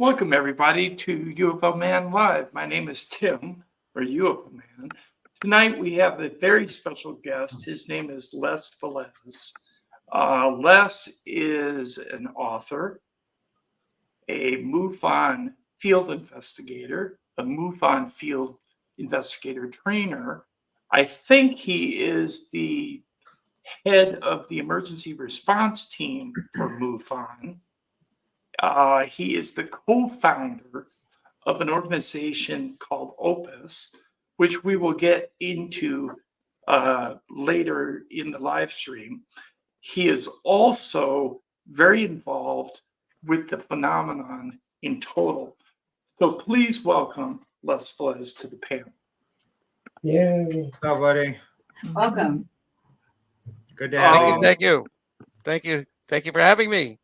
Welcome, everybody, to UFO Man Live. My name is Tim, or UFO Man. Tonight, we have a very special guest. His name is Les Velez. Les is an author, a MUFON field investigator, a MUFON field investigator trainer. I think he is the head of the emergency response team for MUFON. He is the co-founder of an organization called OPUS, which we will get into later in the live stream. He is also very involved with the phenomenon in total. So please welcome Les Velez to the panel. Yay. Hello, buddy. Welcome. Good to have you. Thank you for having me.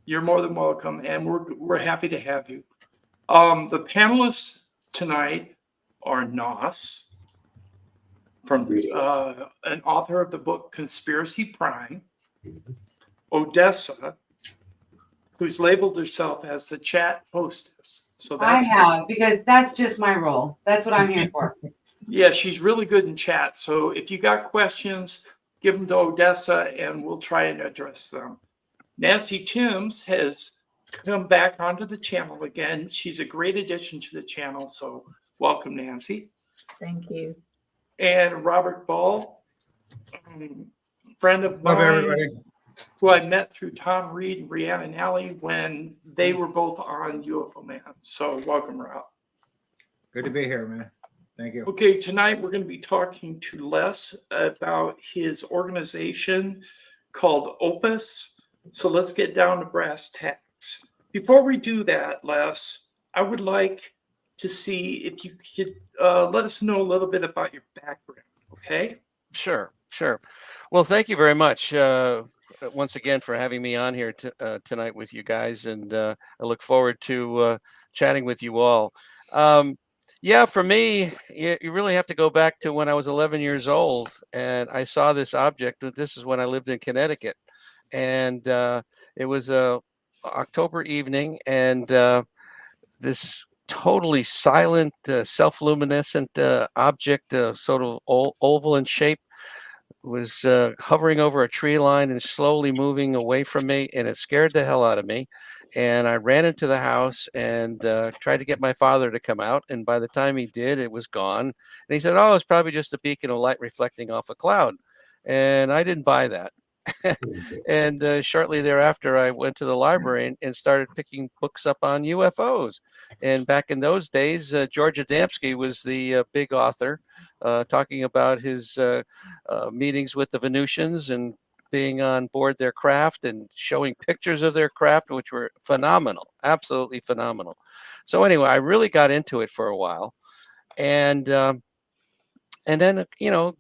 You're more than welcome, and we're happy to have you. The panelists tonight are Nos, from an author of the book Conspiracy Prime, Odessa, who's labeled herself as the chat hostess. So I that's have, because that's just my role. That's what I'm here for. yeah, she's really good in chat. So if you got questions, give them to Odessa, and we'll try and address them. Nancy Timms has come back onto the channel again. She's a great addition to the channel, so welcome, Nancy. Thank you. And Robert Ball, friend of Love mine, everybody. who I met through Tom Reed and Rhiannon Alley when they were both on UFO Man. So welcome, Rob. Good to be here, man. Thank you. Okay, tonight we're going to be talking to Les about his organization called OPUS. So let's get down to brass tacks. Before we do that, Les, I would like to see if you could let us know a little bit about your background, okay? Sure. Well, thank you very much once again for having me on here tonight with you guys, and I look forward to chatting with you all. Yeah, for me, you really have to go back to when I was 11 years old, and I saw this object. This is when I lived in Connecticut. And it was a October evening, and this totally silent, self-luminescent object, sort of oval in shape, was hovering over a tree line and slowly moving away from me, and it scared the hell out of me. And I ran into the house and tried to get my father to come out, and by the time he did, it was gone. And he said, "Oh, it's probably just a beacon of light reflecting off a cloud." And I didn't buy that. And shortly thereafter, I went to the library and started picking books up on UFOs. And back in those days, George Adamski was the big author, talking about his meetings with the Venusians and being on board their craft and showing pictures of their craft, which were phenomenal, absolutely phenomenal. So anyway, I really got into it for a while. And then,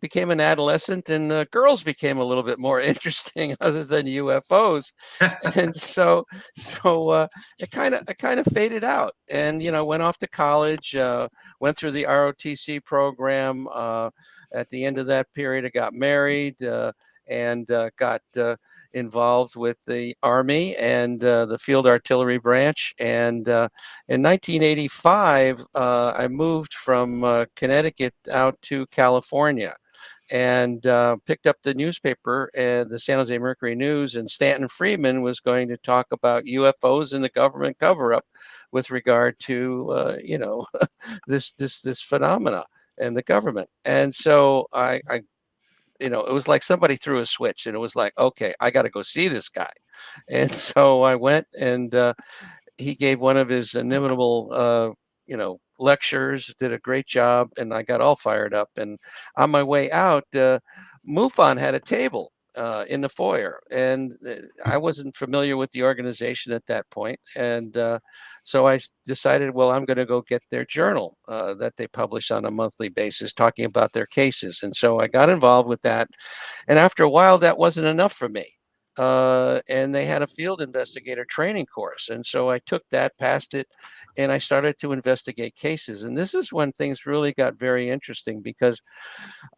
became an adolescent, and girls became a little bit more interesting other than UFOs. And so it kind of faded out, and, went off to college, went through the ROTC program. At the end of that period, I got married, and got involved with the Army and the Field Artillery Branch. And in 1985, I moved from Connecticut out to California, and picked up the newspaper and the San Jose Mercury News, and Stanton Friedman was going to talk about UFOs and the government cover-up with regard to this phenomena and the government. And so I it was like somebody threw a switch, and it was like, okay, I got to go see this guy. And so I went, and he gave one of his inimitable, lectures, did a great job, and I got all fired up. And on my way out, MUFON had a table in the foyer, and I wasn't familiar with the organization at that point. And so I decided, well, I'm going to go get their journal that they publish on a monthly basis, talking about their cases. And so I got involved with that. And after a while, that wasn't enough for me. And they had a field investigator training course. And so I took that, passed it, and I started to investigate cases. And this is when things really got very interesting, because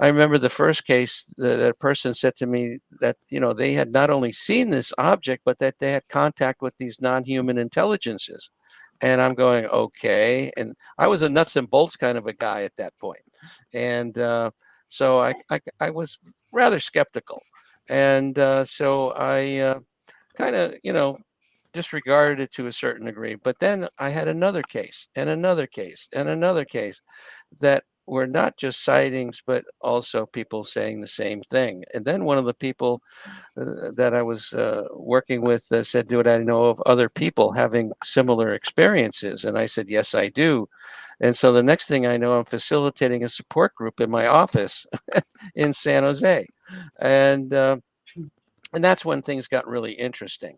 I remember the first case that a person said to me that, they had not only seen this object, but that they had contact with these non-human intelligences. And I'm going, okay. And I was a nuts and bolts kind of a guy at that point. And so I was rather skeptical. And so I kind of, disregarded it to a certain degree. But then I had another case and another case and another case that were not just sightings, but also people saying the same thing. And then one of the people that I was working with said, "Do I know of other people having similar experiences?" And I said, "Yes, I do." And so the next thing I know, I'm facilitating a support group in my office in San Jose, and that's when things got really interesting.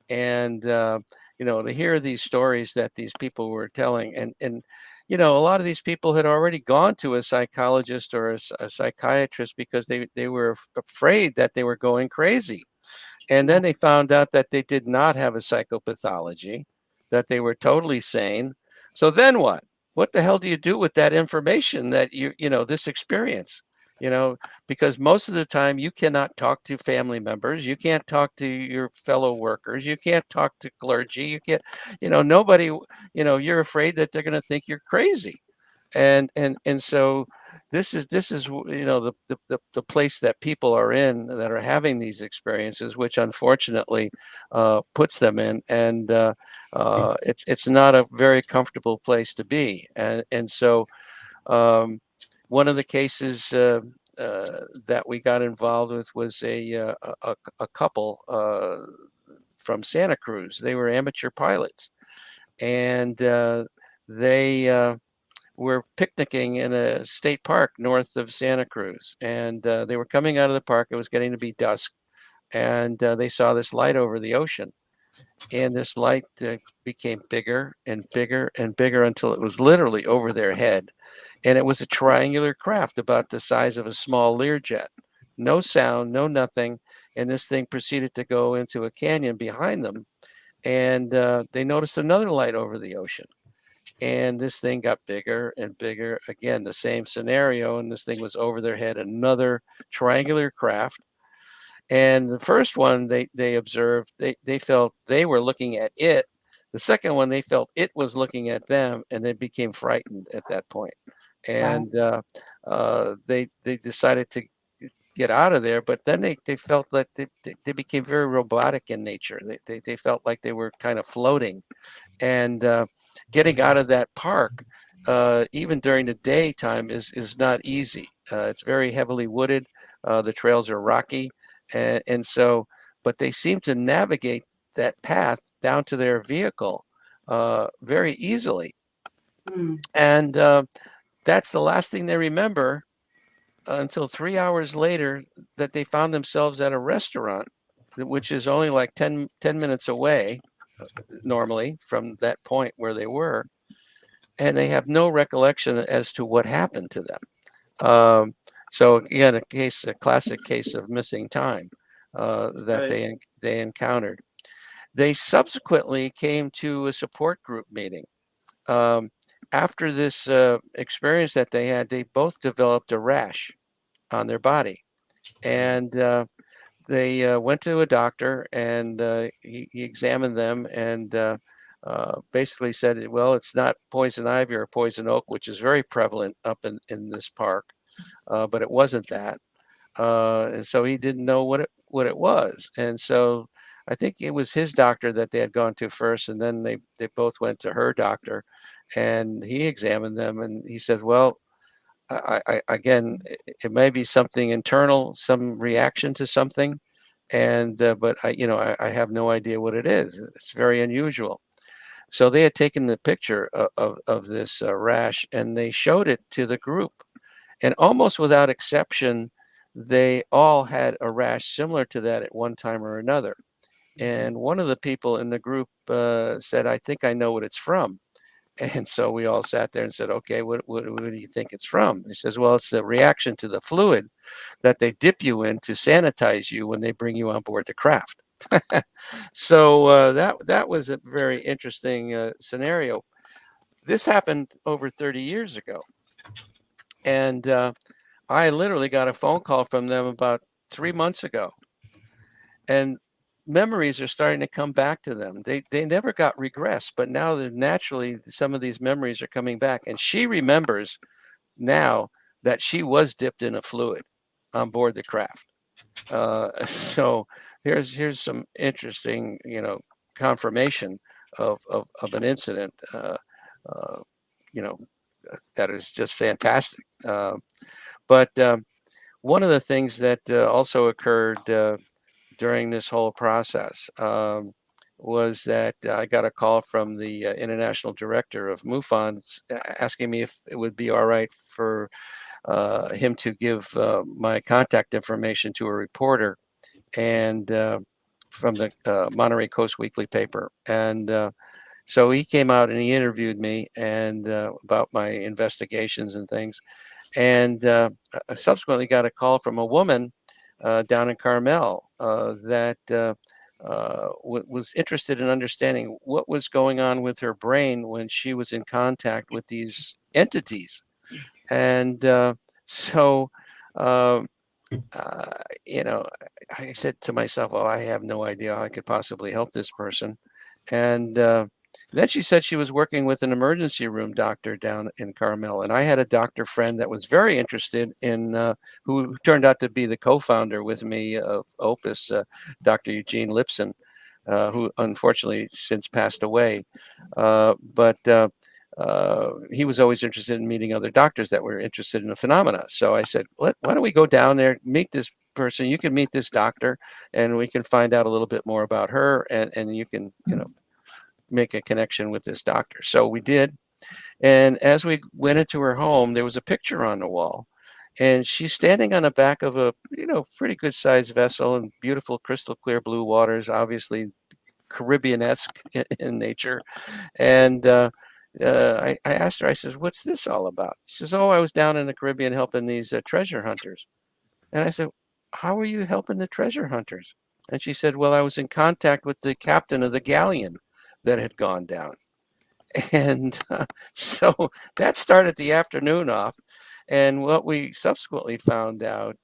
And to hear these stories that these people were telling, and a lot of these people had already gone to a psychologist or a psychiatrist because they were afraid that they were going crazy. And then they found out that they did not have a psychopathology, that they were totally sane. So then what? What the hell do you do with that information that this experience? Because most of the time you cannot talk to family members, you can't talk to your fellow workers, you can't talk to clergy, you can't, nobody, you're afraid that they're going to think you're crazy. And so this is the place that people are in that are having these experiences, which unfortunately puts them in, and it's not a very comfortable place to be. And so one of the cases that we got involved with was a couple from Santa Cruz. They were amateur pilots, and they were picnicking in a state park north of Santa Cruz, and they were coming out of the park. It was getting to be dusk, and they saw this light over the ocean, and this light became bigger and bigger and bigger until it was literally over their head. And it was a triangular craft about the size of a small Learjet. No sound, no nothing. And this thing proceeded to go into a canyon behind them. And they noticed another light over the ocean. And this thing got bigger and bigger. Again, the same scenario. And this thing was over their head, another triangular craft. And the first one they observed, they felt they were looking at it. The second one, they felt it was looking at them, and they became frightened at that point. And they decided to get out of there. But then they felt that they became very robotic in nature. They felt like they were kind of floating. And getting out of that park, even during the daytime, is not easy. It's very heavily wooded. The trails are rocky. And so, but they seem to navigate that path down to their vehicle very easily. And that's the last thing they remember until 3 hours later, that they found themselves at a restaurant, which is only like 10 minutes away normally from that point where they were. And they have no recollection as to what happened to them. So again, a classic case of missing time that Right. they encountered. They subsequently came to a support group meeting. After this experience that they had, they both developed a rash on their body, and they went to a doctor, and he examined them, and basically said, well, it's not poison ivy or poison oak, which is very prevalent up in this park, but it wasn't that. And so he didn't know what it was. And so I think it was his doctor that they had gone to first, and then they both went to her doctor, and he examined them, and he said, well, again, it may be something internal, some reaction to something, and but I have no idea what it is. It's very unusual. So they had taken the picture of this rash, and they showed it to the group, and almost without exception, they all had a rash similar to that at one time or another. And one of the people in the group said, "I think I know what it's from." And so we all sat there and said, "Okay, what do you think it's from?" He says, "Well, it's the reaction to the fluid that they dip you in to sanitize you when they bring you on board the craft." So that was a very interesting scenario. This happened over 30 years ago, and I literally got a phone call from them about 3 months ago, and memories are starting to come back to them. They never got regressed, but now they're naturally some of these memories are coming back. And she remembers now that she was dipped in a fluid on board the craft. So here's some interesting, confirmation of an incident, you know, that is just fantastic. But one of the things that also occurred during this whole process was that I got a call from the international director of MUFON asking me if it would be all right for him to give my contact information to a reporter and from the Monterey Coast Weekly paper. And so he came out and he interviewed me and about my investigations and things. And I subsequently got a call from a woman down in Carmel that was interested in understanding what was going on with her brain when she was in contact with these entities. And so, um, uh, you know, I said to myself, well, I have no idea how I could possibly help this person. And then she said she was working with an emergency room doctor down in Carmel. And I had a doctor friend that was very interested in, who turned out to be the co-founder with me of OPUS, Dr. Eugene Lipson, who unfortunately since passed away. But he was always interested in meeting other doctors that were interested in the phenomena. So I said, why don't we go down there, meet this person, you can meet this doctor, and we can find out a little bit more about her, and you can, make a connection with this doctor. So we did. And as we went into her home, there was a picture on the wall. And she's standing on the back of a, pretty good sized vessel in beautiful crystal clear blue waters, obviously Caribbean-esque in nature. And I asked her, I says, what's this all about? She says, oh, I was down in the Caribbean helping these treasure hunters. And I said, how are you helping the treasure hunters? And she said, well, I was in contact with the captain of the galleon that had gone down. And so that started the afternoon off. And what we subsequently found out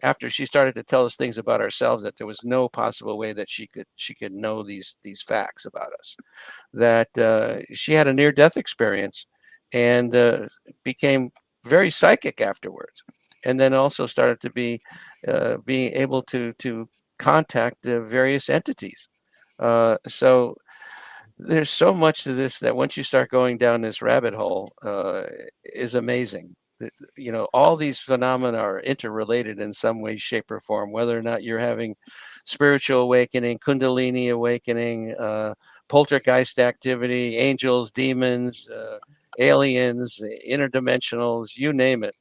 after she started to tell us things about ourselves, that there was no possible way that she could know these facts about us, that she had a near-death experience and became very psychic afterwards, and then also started to being able to contact the various entities. So there's so much to this that once you start going down this rabbit hole, is amazing. All these phenomena are interrelated in some way, shape, or form, whether or not you're having spiritual awakening, Kundalini awakening, poltergeist activity, angels, demons, aliens, interdimensionals, you name it.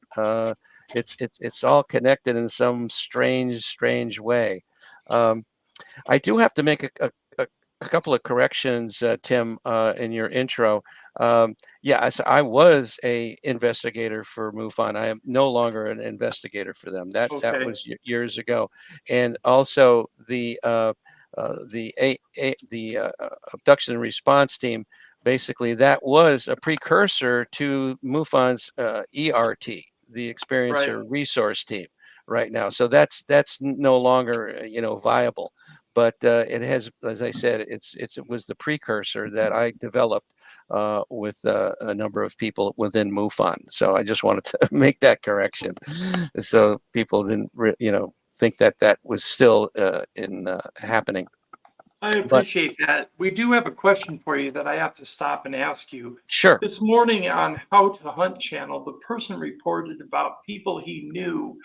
It's all connected in some strange way. I do have to make a couple of corrections, Tim, in your intro. Yes, I was a investigator for MUFON. I am no longer an investigator for them. That Okay. was years ago, and also the abduction and response team. Basically, that was a precursor to MUFON's ERT, the Experiencer Right. Resource Team, right now. So that's no longer viable. But it has, as I said, it was the precursor that I developed with a number of people within MUFON. So I just wanted to make that correction, so people didn't, think that was still happening. I appreciate that. We do have a question for you that I have to stop and ask you. Sure. This morning on How to Hunt channel, the person reported about people he knew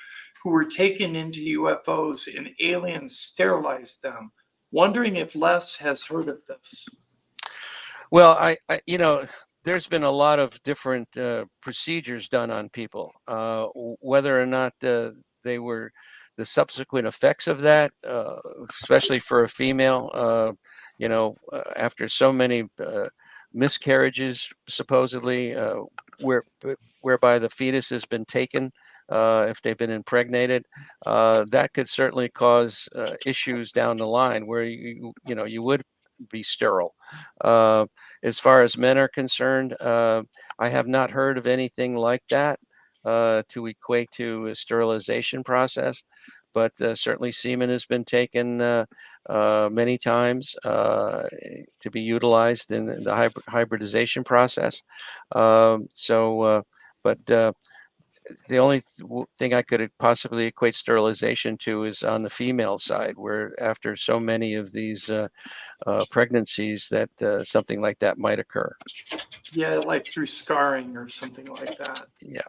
who were taken into UFOs and aliens sterilized them. Wondering if Les has heard of this. Well, I there's been a lot of different procedures done on people, whether or not they were the subsequent effects of that, especially for a female, after so many miscarriages, supposedly, whereby the fetus has been taken, if they've been impregnated, that could certainly cause issues down the line where you would be sterile. As far as men are concerned, I have not heard of anything like that to equate to a sterilization process. but certainly semen has been taken many times to be utilized in the hybridization process. But the only thing I could possibly equate sterilization to is on the female side, where after so many of these pregnancies that something like that might occur. Yeah, like through scarring or something like that. Yeah.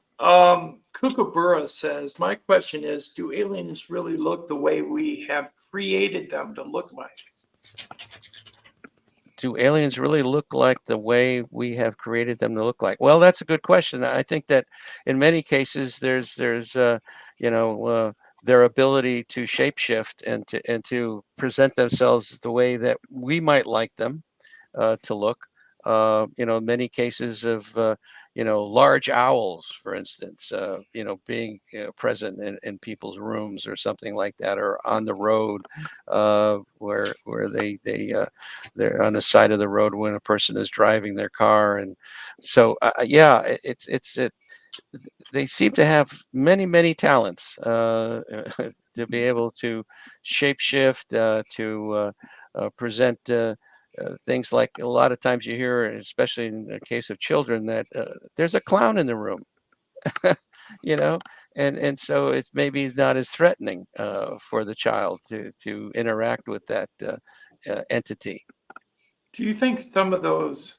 Kookaburra says, my question is, do aliens really look the way we have created them to look like? Do aliens really look like the way we have created them to look like? Well, that's a good question. I think that in many cases there's their ability to shapeshift and to present themselves the way that we might like them to look. Many cases of large owls, for instance, being present in people's rooms or something like that, or on the road where they're on the side of the road when a person is driving their car. And so they seem to have many talents to be able to shapeshift, to present things like a lot of times you hear, especially in the case of children, that there's a clown in the room, and so it's maybe not as threatening for the child to interact with that entity. Do you think some of those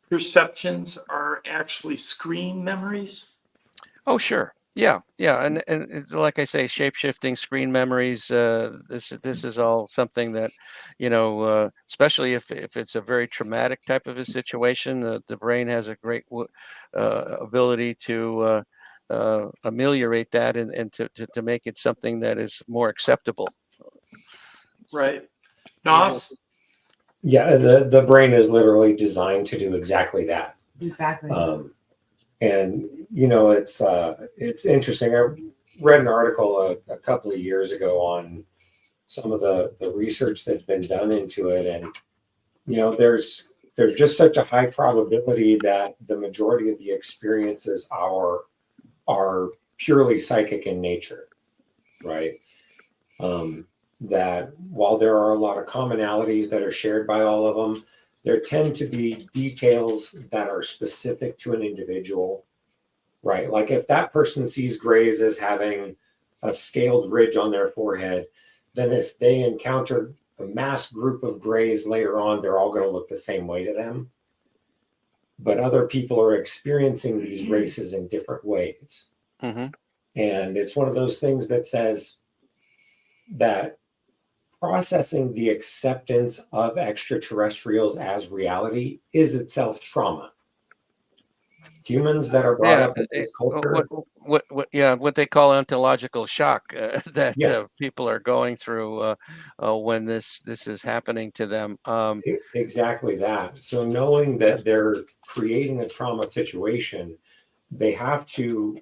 perceptions are actually screen memories? Oh, sure. Yeah. And like I say, shape-shifting screen memories, this is all something that, especially if it's a very traumatic type of a situation, the brain has a great ability to ameliorate that and to make it something that is more acceptable. Right. Nos? Yeah, the brain is literally designed to do exactly that. Exactly. And it's interesting. I read an article a couple of years ago on some of the research that's been done into it, and there's just such a high probability that the majority of the experiences are purely psychic in nature, right? That while there are a lot of commonalities that are shared by all of them, there tend to be details that are specific to an individual, right? Like if that person sees grays as having a scaled ridge on their forehead, then if they encounter a mass group of grays later on, they're all going to look the same way to them. But other people are experiencing these races in different ways. Mm-hmm. And it's one of those things that says that processing the acceptance of extraterrestrials as reality is itself trauma. Humans that are brought up in this culture, what they call ontological shock that people are going through when this is happening to them. Exactly that. So knowing that they're creating a trauma situation, they have to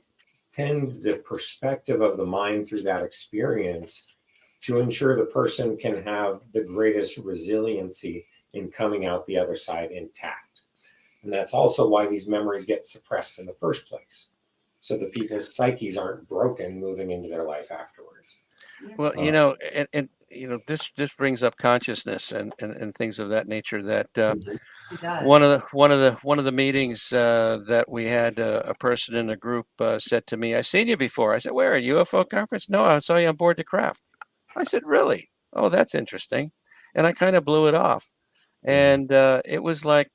tend the perspective of the mind through that experience to ensure the person can have the greatest resiliency in coming out the other side intact. And that's also why these memories get suppressed in the first place, so that people's psyches aren't broken moving into their life afterwards. Well, this brings up consciousness and things of that nature. That It does. one of the meetings that we had, a person in the group said to me, "I've seen you before." I said, "Where? A UFO conference?" "No, I saw you on board the craft." I said, "Really? Oh, that's interesting." And I kind of blew it off. And it was like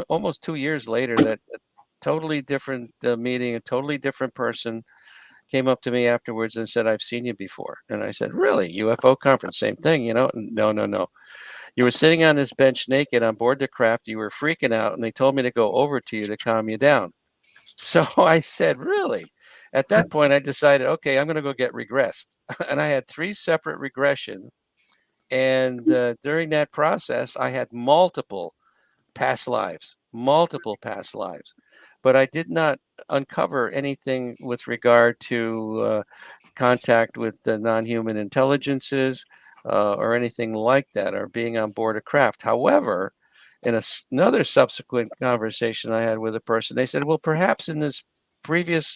almost 2 years later that a totally different meeting, a totally different person came up to me afterwards and said, "I've seen you before." And I said, "Really? UFO conference, same thing, No. You were sitting on this bench naked on board the craft. You were freaking out, and they told me to go over to you to calm you down." So I said, "Really?" At that point, I decided, okay, I'm going to go get regressed. And I had 3 separate regressions. And during that process, I had multiple past lives, but I did not uncover anything with regard to contact with the non-human intelligences or anything like that, or being on board a craft. However, in another subsequent conversation I had with a person, they said, "Well, perhaps in this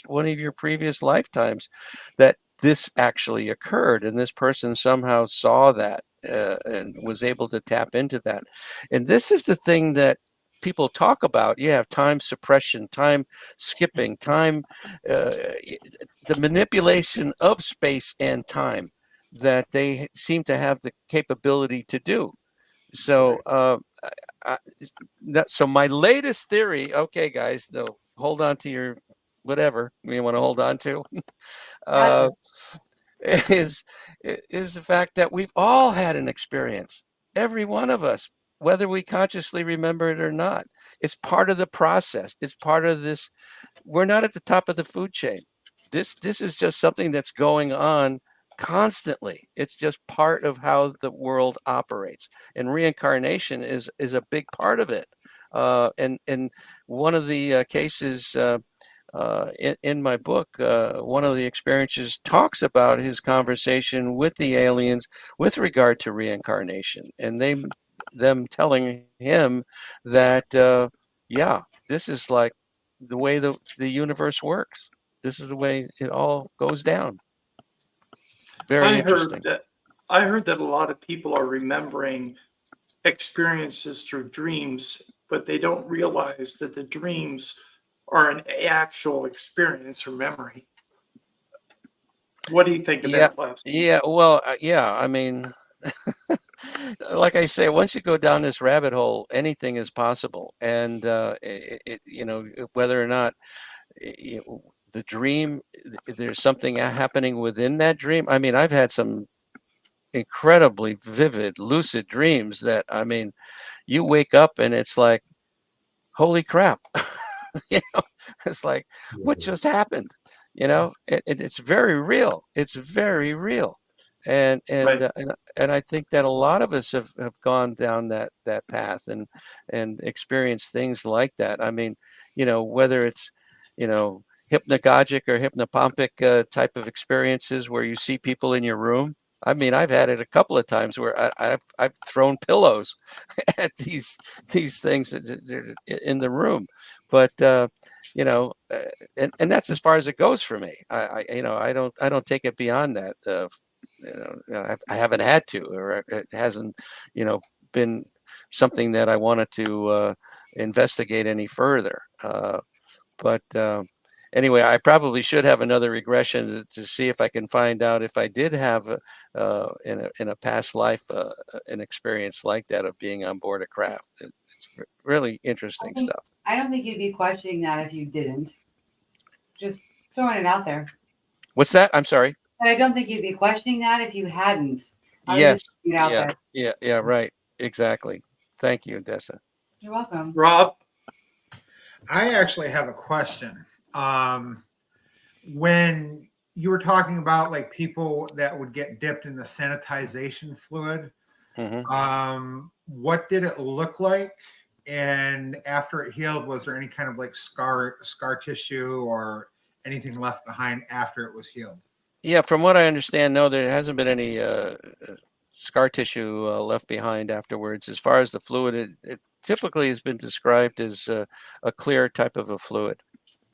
one of your previous lifetimes, that this actually occurred, and this person somehow saw that and was able to tap into that. And this is the thing that people talk about. You have time suppression, time skipping, time, the manipulation of space and time that they seem to have the capability to do. So, so my latest theory, okay, guys, no, hold on to your whatever you want to hold on to, uh, is is the fact that we've all had an experience, every one of us, whether we consciously remember it or not. It's part of the process. It's part of this. We're not at the top of the food chain. This is just something that's going on constantly. It's just part of how the world operates, and reincarnation is a big part of it. And one of the cases in my book, one of the experiences talks about his conversation with the aliens with regard to reincarnation, and them telling him that yeah, this is like the way the universe works. This is the way it all goes down. Very interesting. I heard that a lot of people are remembering experiences through dreams, but they don't realize that the dreams are an actual experience or memory. What do you think of that, Les? Yeah, well, yeah, I mean, like I say, once you go down this rabbit hole, anything is possible. And you know, whether or not the dream, there's something happening within that dream. I mean, I've had some incredibly vivid, lucid dreams that, I mean, you wake up and it's like, holy crap. You know, it's like, what just happened? You know, it's very real. It's very real. And Right. and I think that a lot of us have gone down that path and experienced things like that. I mean, you know, whether it's, you know, hypnagogic or hypnopompic type of experiences where you see people in your room. I mean, I've had it a couple of times where I've thrown pillows at these things that are in the room, but you know, and that's as far as it goes for me. You know, I don't take it beyond that. You know, I haven't had to, or it hasn't, you know, been something that I wanted to investigate any further. But anyway, I probably should have another regression to see if I can find out if I did have in a past life an experience like that of being on board a craft. It's really interesting stuff. I don't think you'd be questioning that if you didn't. Just throwing it out there. What's that? I'm sorry. But I don't think you'd be questioning that if you hadn't. Yes. There. Yeah. Right. Exactly. Thank you, Dessa. You're welcome. Rob? I actually have a question. When you were talking about like people that would get dipped in the sanitization fluid, what did it look like? And after it healed, was there any kind of like scar tissue or anything left behind after it was healed? Yeah, from what I understand, no, there hasn't been any scar tissue left behind afterwards. As far as the fluid, it typically has been described as a clear type of a fluid.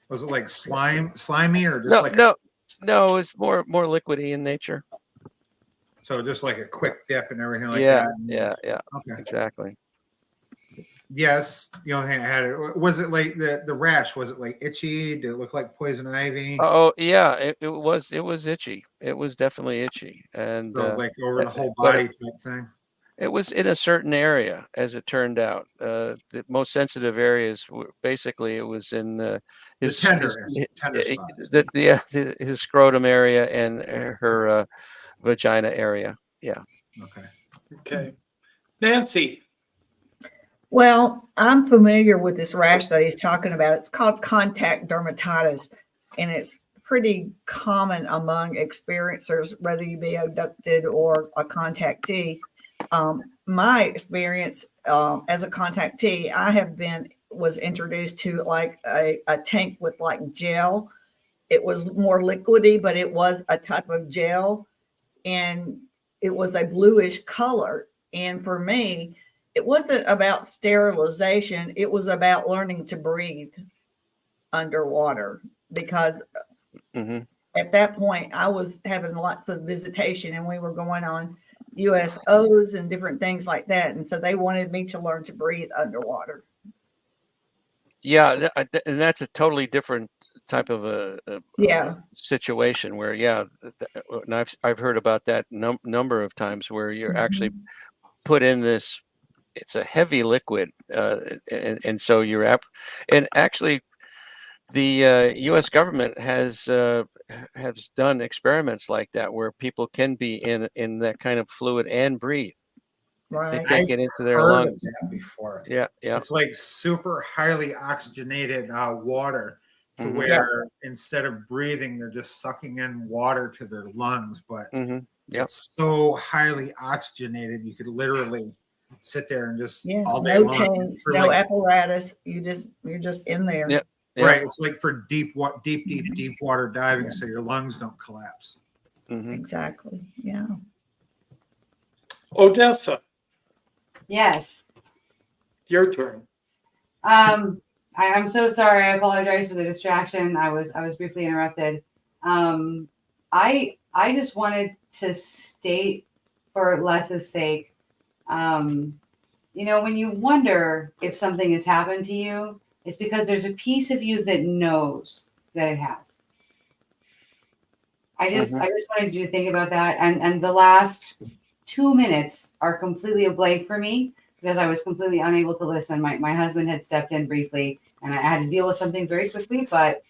Was it like slimy, or just no, it's more liquidy in nature. So just like a quick dip and everything like that? Yeah. Okay. Exactly. Yes, the only thing I had, was it like the rash? Was it like itchy? Did it look like poison ivy? Oh yeah, it was itchy. It was definitely itchy, and So like over the whole body type thing. It was in a certain area, as it turned out. The most sensitive areas were basically, it was in his tender spots. his scrotum area and her vagina area. Yeah. Okay. Nancy? Well, I'm familiar with this rash that he's talking about. It's called contact dermatitis, and it's pretty common among experiencers, whether you be abducted or a contactee. My experience as a contactee, I was introduced to like a tank with like gel. It was more liquidy, but it was a type of gel, and it was a bluish color. And for me, it wasn't about sterilization. It was about learning to breathe underwater, because at that point, I was having lots of visitation, and we were going on USOs and different things like that. And so they wanted me to learn to breathe underwater. Yeah, and that's a totally different type of a Yeah. situation where, yeah, and I've heard about that number of times where you're actually put in this. It's a heavy liquid, and so and actually, the U.S. government has done experiments like that where people can be in that kind of fluid and breathe. They Right. take it into their Heard of lungs. that before. Yeah, yeah. It's like super highly oxygenated water to Mhm. where instead of breathing, they're just sucking in water to their lungs. But Mm-hmm. Yep. it's so highly oxygenated, you could literally sit there and just Yeah. all day No long. tanks, for no like- apparatus. You're just in there. Yeah. Yeah. Right. It's like for deep water diving, so your lungs don't collapse. Mm-hmm. Exactly. Yeah. Odessa, Yes. your turn. I'm so sorry. I apologize for the distraction. I was briefly interrupted. I just wanted to state for Les's sake, when you wonder if something has happened to you, it's because there's a piece of you that knows that it has. I just wanted you to think about that. And the last 2 minutes are completely a blank for me because I was completely unable to listen. My husband had stepped in briefly and I had to deal with something very quickly, but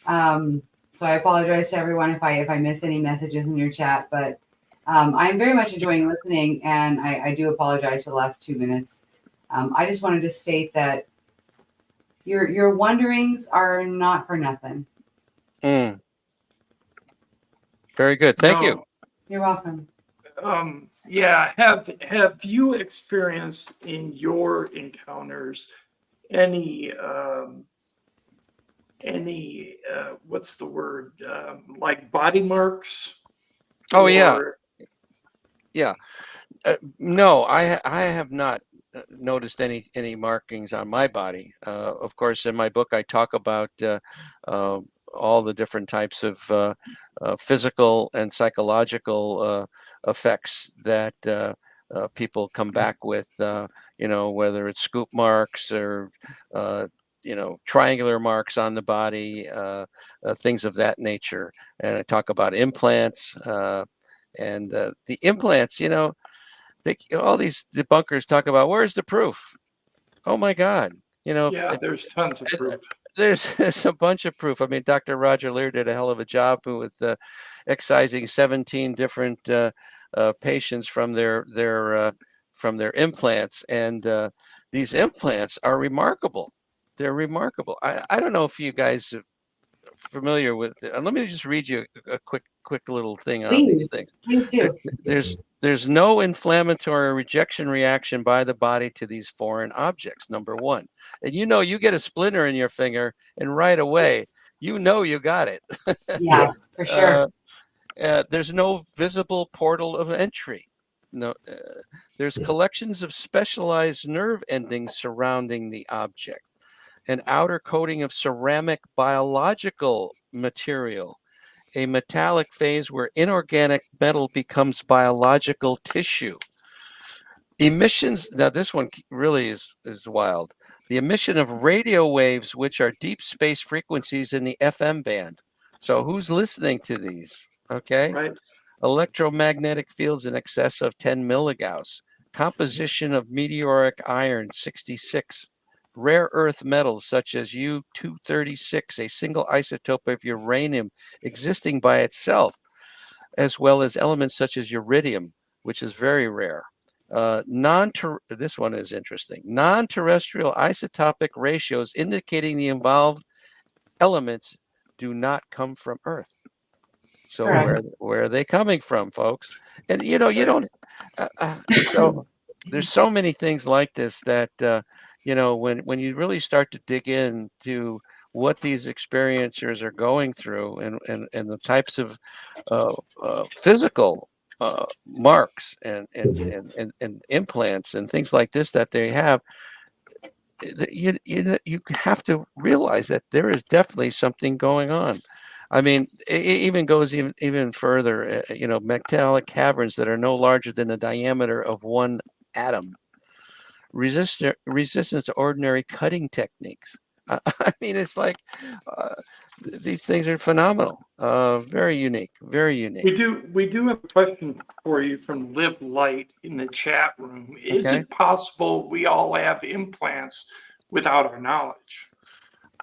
so I apologize to everyone if I miss any messages in your chat, but I'm very much enjoying listening and I do apologize for the last 2 minutes. I just wanted to state that your wonderings are not for nothing. Mm. Very good. Thank you. You're welcome. Yeah, have you experienced in your encounters any what's the word, like body marks? Oh, yeah. Or- Yeah. No, I have not noticed any markings on my body. Of course, in my book, I talk about all the different types of physical and psychological effects that people come back with. Whether it's scoop marks or triangular marks on the body, things of that nature. And I talk about implants. And the implants, all these debunkers talk about, where's the proof? Oh my God. yeah, there's tons of proof. There's a bunch of proof. I mean, Dr. Roger Lear did a hell of a job with excising 17 different patients from their implants. And these implants are remarkable. They're remarkable. I don't know if you guys are familiar with it. Let me just read you a quick little thing on these things. Please do. There's no inflammatory rejection reaction by the body to these foreign objects, number one. And you get a splinter in your finger and right away, you got it. Yeah, for sure. There's no visible portal of entry. No, there's collections of specialized nerve endings surrounding the object. An outer coating of ceramic biological material, a metallic phase where inorganic metal becomes biological tissue. Emissions, now this one really is wild. The emission of radio waves, which are deep space frequencies in the FM band. So who's listening to these? Okay. Right. Electromagnetic fields in excess of 10 milligauss. Composition of meteoric iron 66. Rare earth metals such as U-236, a single isotope of uranium existing by itself, as well as elements such as uridium, which is very rare. This one is interesting. Non-terrestrial isotopic ratios indicating the involved elements do not come from Earth. So where are they coming from, folks? And you don't. So there's so many things like this that when you really start to dig into what these experiencers are going through and the types of physical marks and implants and things like this that they have, you have to realize that there is definitely something going on. I mean, it even goes even further. You know, metallic caverns that are no larger than the diameter of one atom, resistance to ordinary cutting techniques. I mean, it's like these things are phenomenal. Very unique. Very unique. We do have a question for you from Live Light in the chat room. Is Okay. it possible we all have implants without our knowledge?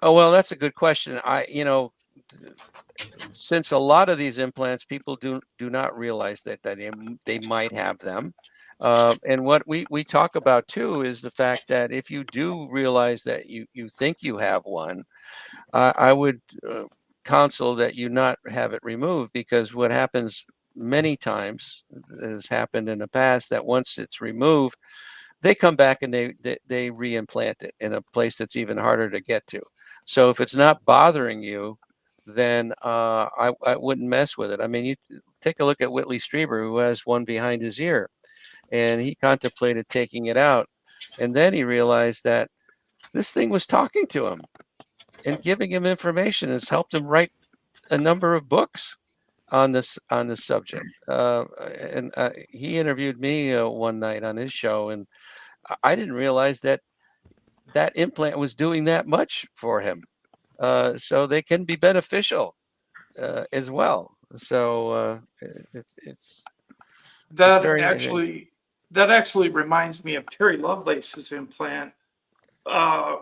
Oh well, that's a good question. You know, since a lot of these implants, people do not realize that they might have them. And what we talk about too is the fact that if you do realize that you think you have one, I would counsel that you not have it removed, because what happens many times, has happened in the past, that once it's removed, they come back and they reimplant it in a place that's even harder to get to. So if it's not bothering you, then I wouldn't mess with it. I mean, you take a look at Whitley Strieber, who has one behind his ear, and he contemplated taking it out, and then he realized that this thing was talking to him and giving him information. It's helped him write a number of books on this subject. And he interviewed me one night on his show, and I didn't realize that that implant was doing that much for him. So they can be beneficial as well. So it's That very actually reminds me of Terry Lovelace's implant.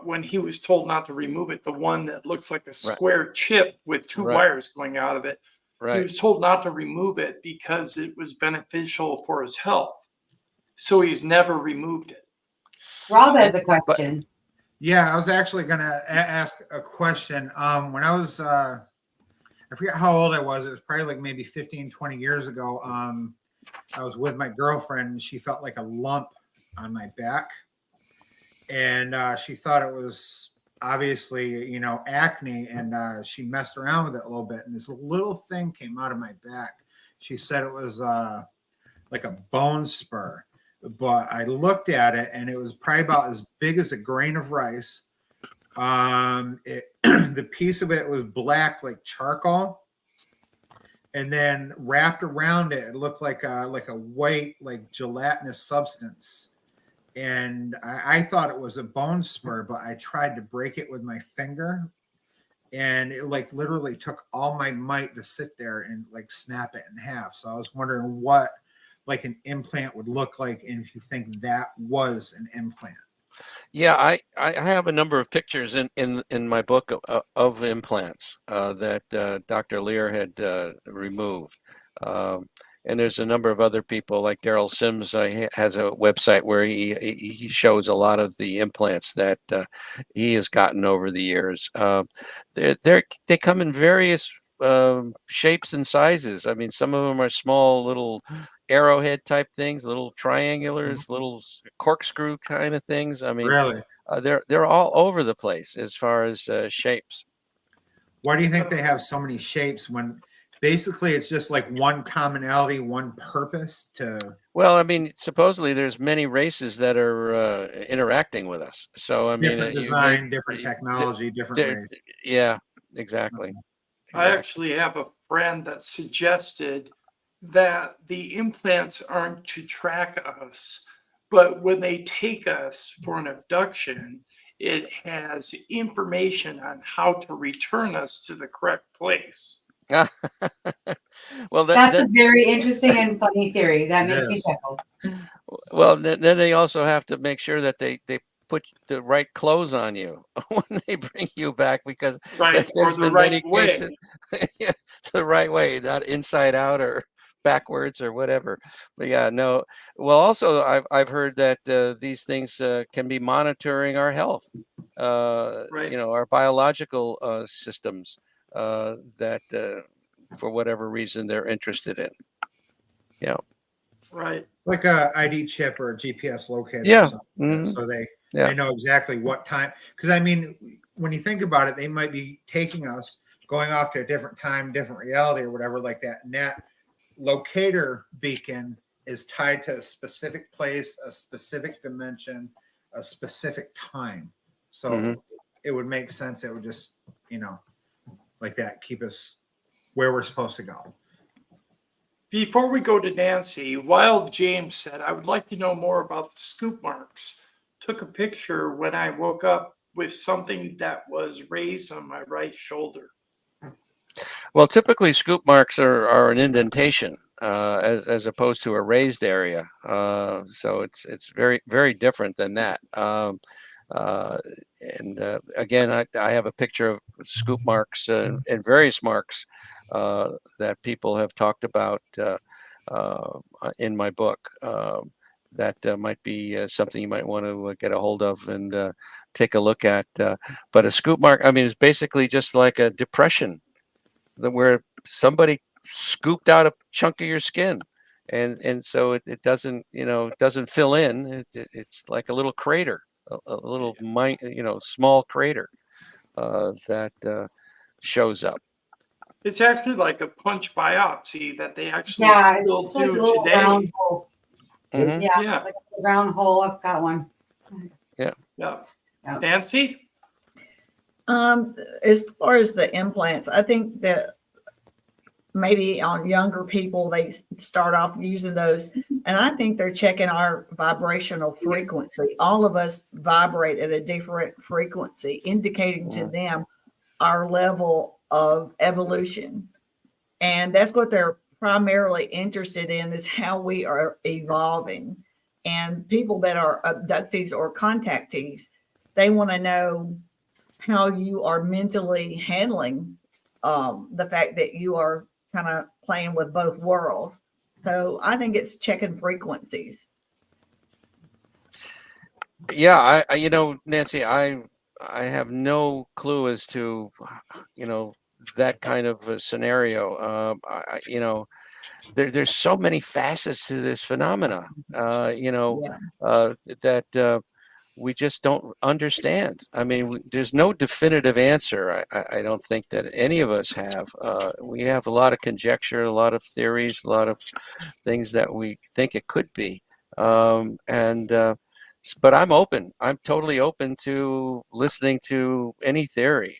When he was told not to remove it, the one that looks like a square chip with two Right. wires going out of it. He right. was told not to remove it because it was beneficial for his health. So he's never removed it. Rob has a question. Yeah, I was actually gonna ask a question. When I was I forget how old I was. It was probably like maybe 15, 20 years ago. I was with my girlfriend, and she felt like a lump on my back. And she thought it was obviously, you know, acne, and she messed around with it a little bit, and this little thing came out of my back. She said it was like a bone spur, but I looked at it, and it was probably about as big as a grain of rice. The piece of it was black like charcoal, and then wrapped around it, it looked like a white, like gelatinous substance. And I thought it was a bone spur, but I tried to break it with my finger, and it like literally took all my might to sit there and like snap it in half. So I was wondering what like an implant would look like, and if you think that was an implant. Yeah, I have a number of pictures in my book of implants that Dr. Lear had removed. And there's a number of other people, like Daryl Sims has a website where he shows a lot of the implants that he has gotten over the years. They come in various shapes and sizes. I mean, some of them are small little arrowhead type things, little triangulars, little corkscrew kind of things. I mean, Really? they're all over the place as far as shapes. Why do you think they have so many shapes when basically it's just like one commonality, one purpose to? Well, I mean, supposedly there's many races that are interacting with us. So I mean, Different design, different technology, different race. Yeah, exactly. I actually have a friend that suggested that the implants aren't to track us, but when they take us for an abduction, it has information on how to return us to the correct place. Well, That's a very interesting and funny theory. That makes me Yes. chuckle. well, then they also have to make sure that they put the right clothes on you when they bring you back, because Right, or there's the been right many way. cases the right way, not inside out or backwards or whatever. But yeah, no. Well, also I've heard that these things can be monitoring our health, Right. you know, our biological systems that for whatever reason they're interested in. Yeah. Right. Like a ID chip or a GPS locator. Yeah. Or something. So they know exactly what time. Because I mean, when you think about it, they might be taking us, going off to a different time, different reality, or whatever like that. And that locator beacon is tied to a specific place, a specific dimension, a specific time. So it would make sense. It would just, you know, like that, keep us where we're supposed to go. Before we go to Nancy, Wild James said, I would like to know more about the scoop marks. Took a picture when I woke up with something that was raised on my right shoulder. Well, typically scoop marks are an indentation as opposed to a raised area. So it's very different than that. Again, I have a picture of scoop marks and various marks that people have talked about in my book. That might be something you might want to get a hold of and take a look at. But a scoop mark, I mean, it's basically just like a depression where somebody scooped out a chunk of your skin. And so it doesn't, it doesn't fill in. It's like a little crater, a little small crater that shows up. It's actually like a punch biopsy that they actually Yeah, still it's like a do little round today. hole. Mhm. Yeah, Yeah. like a round hole. I've got one. Yeah. Yeah. Nancy? As far as the implants, I think that maybe on younger people, they start off using those. And I think they're checking our vibrational frequency. All of us vibrate at a different frequency, indicating to them our level of evolution. And that's what they're primarily interested in, is how we are evolving. And people that are abductees or contactees, they want to know how you are mentally handling the fact that you are kind of playing with both worlds. So I think it's checking frequencies. Yeah, Nancy, I have no clue as to, that kind of a scenario. There's so many facets to this phenomena, Yeah. that we just don't understand. I mean, there's no definitive answer. I don't think that any of us have. We have a lot of conjecture, a lot of theories, a lot of things that we think it could be. But I'm open. I'm totally open to listening to any theory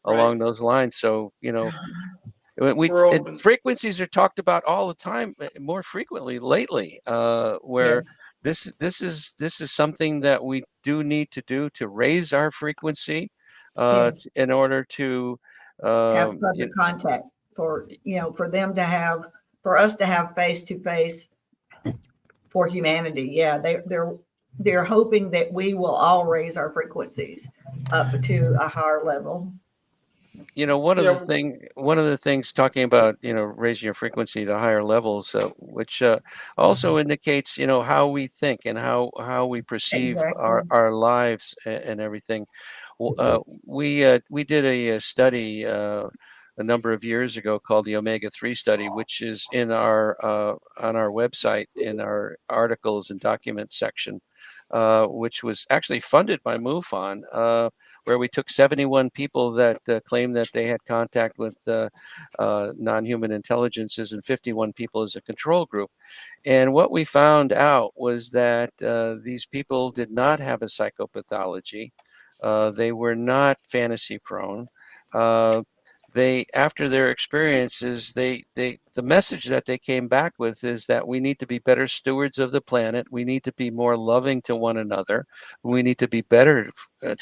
along those lines. So, We're open. frequencies are talked about all the time, more frequently lately, where Yes. this is something that we do need to do to raise our frequency Yes. in order to Have further contact for them to have, for us to have face to face for humanity. Yeah, they're hoping that we will all raise our frequencies up to a higher level. one of the things talking about raising your frequency to higher levels, which also indicates how we think and how we perceive Exactly. our lives and everything. We did a study a number of years ago called the Omega-3 study, which is in our on our website in our articles and documents section, which was actually funded by MUFON, where we took 71 people that claimed that they had contact with non-human intelligences and 51 people as a control group. And what we found out was that these people did not have a psychopathology. They were not fantasy prone. After their experiences, the message that they came back with is that we need to be better stewards of the planet. We need to be more loving to one another. We need to be better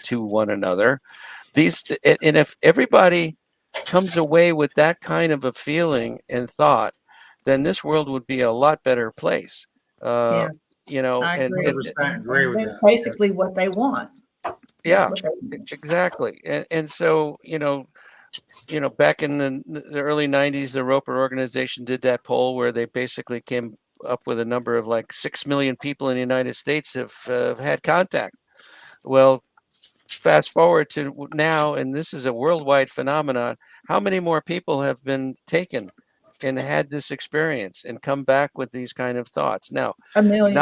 to one another. And if everybody comes away with that kind of a feeling and thought, then this world would be a lot better place. Yeah, I and agree. 100% agree with That's that. basically what they want. yeah, That's what they want. exactly. And so, back in the early 90s, the Roper organization did that poll where they basically came up with a number of like 6 million people in the United States have had contact. Well, fast forward to now, and this is a worldwide phenomenon. How many more people have been taken and had this experience and come back with these kind of thoughts? Now, A million,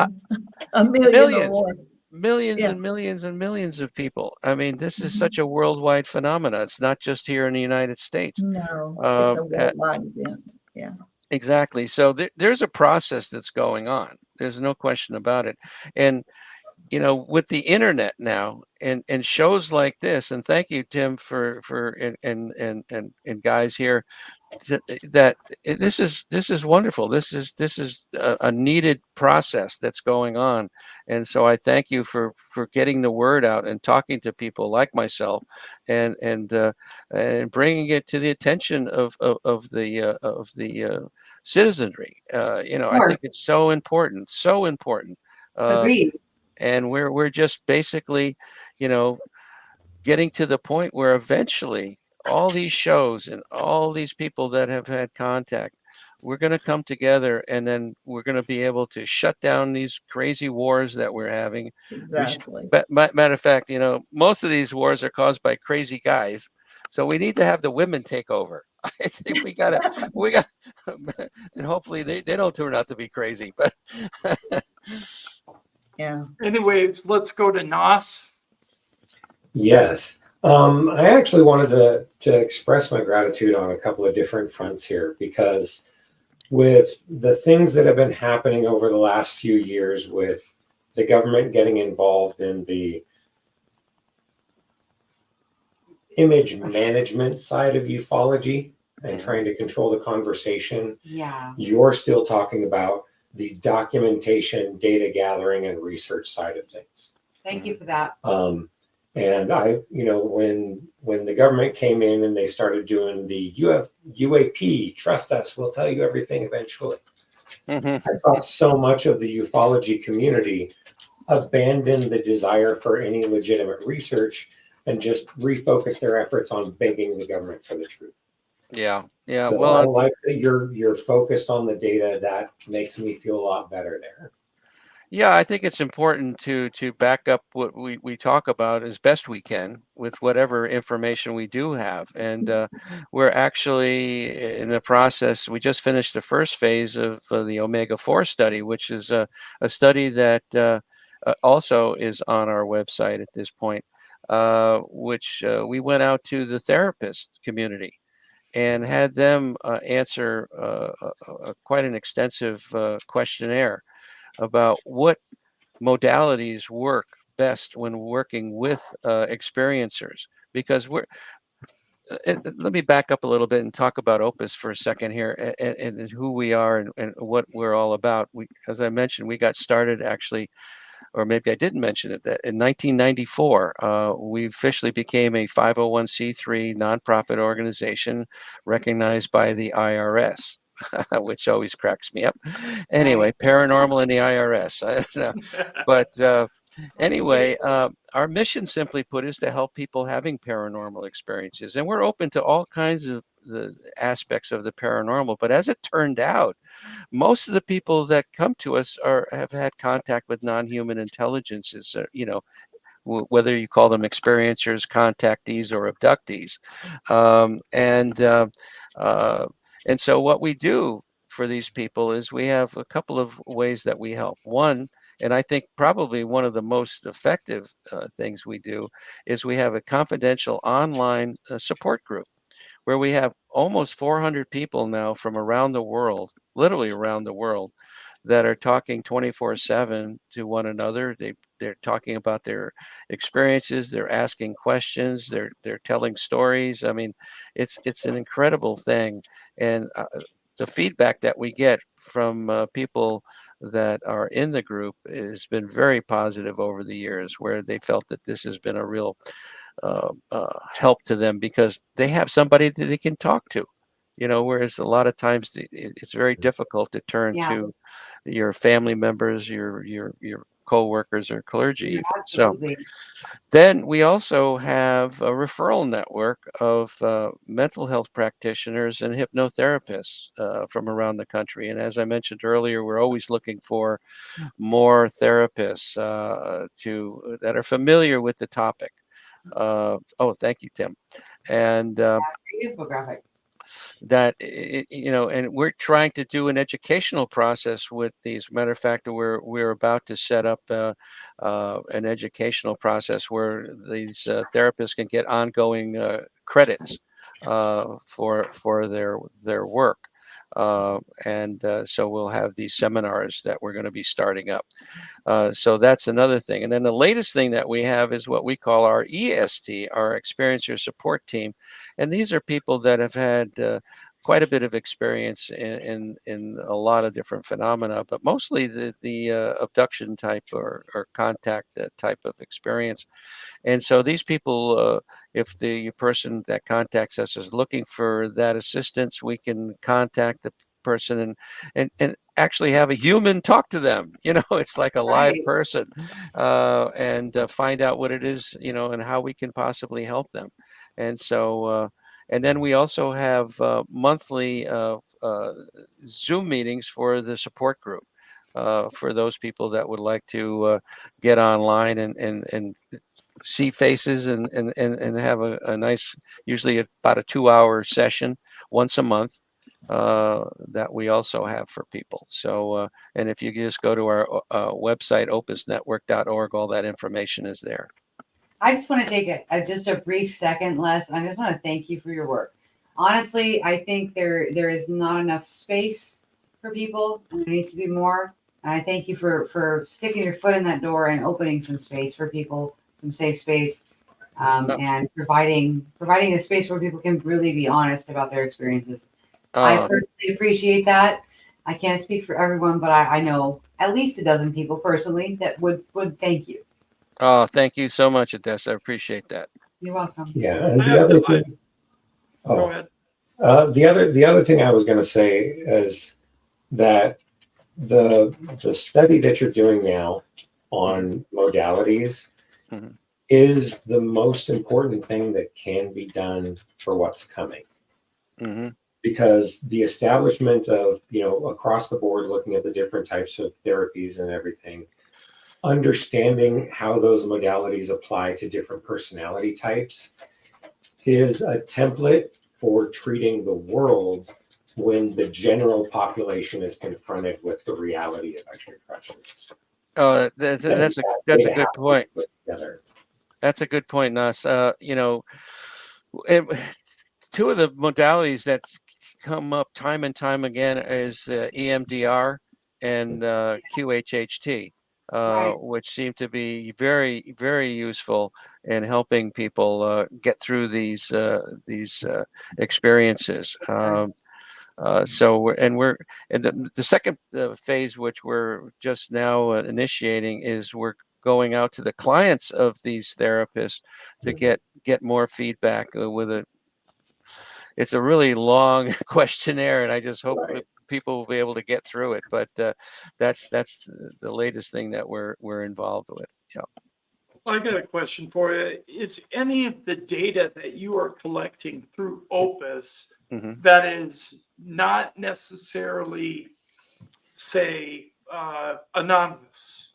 a million millions, or more. millions Yeah. and millions and millions of people. I mean, this is such a worldwide phenomenon. It's not just here in the United States. No, it's a Um, worldwide event. Yeah. exactly. So there's a process that's going on. There's no question about it. And with the internet now and shows like this, and thank you, Tim, for and guys here, that this is wonderful. This is a needed process that's going on, and so I thank you for getting the word out and talking to people like myself, and bringing it to the attention of the citizenry. I Sure. think it's so important, so important. Agreed. And we're just basically, you know, getting to the point where eventually all these shows and all these people that have had contact, we're going to come together, and then we're going to be able to shut down these crazy wars that we're having. Exactly. Matter of fact, most of these wars are caused by crazy guys. So we need to have the women take over. I think we got, and hopefully they don't turn out to be crazy, but Yeah. Anyways, let's go to Nos. Yes. I actually wanted to express my gratitude on a couple of different fronts here, because with the things that have been happening over the last few years, with the government getting involved in the image management side of ufology and trying to control the conversation, Yeah. you're still talking about the documentation, data gathering, and research side of things. Thank you for that. And when the government came in and they started doing the UAP, trust us, we'll tell you everything eventually. I thought so much of the ufology community abandoned the desire for any legitimate research and just refocused their efforts on begging the government for the truth. yeah. So Well, I like that you're focused on the data. That makes me feel a lot better there. yeah, I think it's important to back up what we talk about as best we can with whatever information we do have. And we're actually in the process. We just finished the first phase of the Omega-4 study, which is a study that also is on our website at this point, which we went out to the therapist community and had them answer quite an extensive questionnaire about what modalities work best when working with experiencers. Because let me back up a little bit and talk about Opus for a second here, and who we are, and what we're all about. As I mentioned, we got started actually, or maybe I didn't mention it, that in 1994, we officially became a 501c3 nonprofit organization recognized by the IRS, which always cracks me up. Anyway, paranormal and the IRS. But anyway, our mission, simply put, is to help people having paranormal experiences. And we're open to all kinds of the aspects of the paranormal. But as it turned out, most of the people that come to us have had contact with non-human intelligences, whether you call them experiencers, contactees, or abductees. And so what we do for these people is we have a couple of ways that we help. One, and I think probably one of the most effective things we do, is we have a confidential online support group where we have almost 400 people now from around the world, literally around the world, that are talking 24/7 to one another. They're talking about their experiences. They're asking questions. They're telling stories. I mean, it's an incredible thing, and the feedback that we get from people that are in the group has been very positive over the years, where they felt that this has been a real help to them because they have somebody that they can talk to. Whereas a lot of times it's very difficult to turn Yeah. to your family members, your co-workers, or clergy even. So Absolutely. then we also have a referral network of mental health practitioners and hypnotherapists from around the country. And as I mentioned earlier, we're always looking for more therapists that are familiar with the topic. Thank you, Tim. And Great infographic. and we're trying to do an educational process with these. Matter of fact, we're about to set up an educational process where these therapists can get ongoing credits for their work. So we'll have these seminars that we're going to be starting up. So that's another thing. And then the latest thing that we have is what we call our EST, our Experiencer Support Team. And these are people that have had quite a bit of experience in a lot of different phenomena, but mostly the abduction type or contact type of experience. And so these people, if the person that contacts us is looking for that assistance, we can contact the person and actually have a human talk to them. It's like a live Right. person, and find out what it is, and how we can possibly help them. And so, and then we also have monthly Zoom meetings for the support group. For those people that would like to get online and see faces and have a nice, usually about a 2-hour session once a month that we also have for people. So, and if you just go to our website, opusnetwork.org, all that information is there. I just want to take just a brief second, Les. I just want to thank you for your work. Honestly, I think there is not enough space for people, and there needs to be more. And I thank you for sticking your foot in that door and opening some space for people, some safe space, and providing a space where people can really be honest about their experiences. I personally appreciate that. I can't speak for everyone, but I know at least a dozen people personally that would thank you. Oh, thank you so much, Odessa. I appreciate that. You're welcome. Yeah, and the other thing. Go ahead. The other thing I was going to say is that the study that you're doing now on modalities Mhm. is the most important thing that can be done for what's coming. Mm-hmm. Because the establishment of, across the board, looking at the different types of therapies and everything, understanding how those modalities apply to different personality types is a template for treating the world when the general population is confronted with the reality of extraterrestrials. Oh, that's a good point. That's a good point, Nas. Two of the modalities that come up time and time again is EMDR and QHHT, Right. which seem to be very, very useful in helping people get through these experiences. So the second phase, which we're just now initiating, is we're going out to the clients of these therapists to get more feedback it's a really long questionnaire, and I just hope that people will be able to get through it. But that's the latest thing that we're involved with. Yeah. I got a question for you. Is any of the data that you are collecting through OPUS Mm-hmm. that is not necessarily, say, anonymous,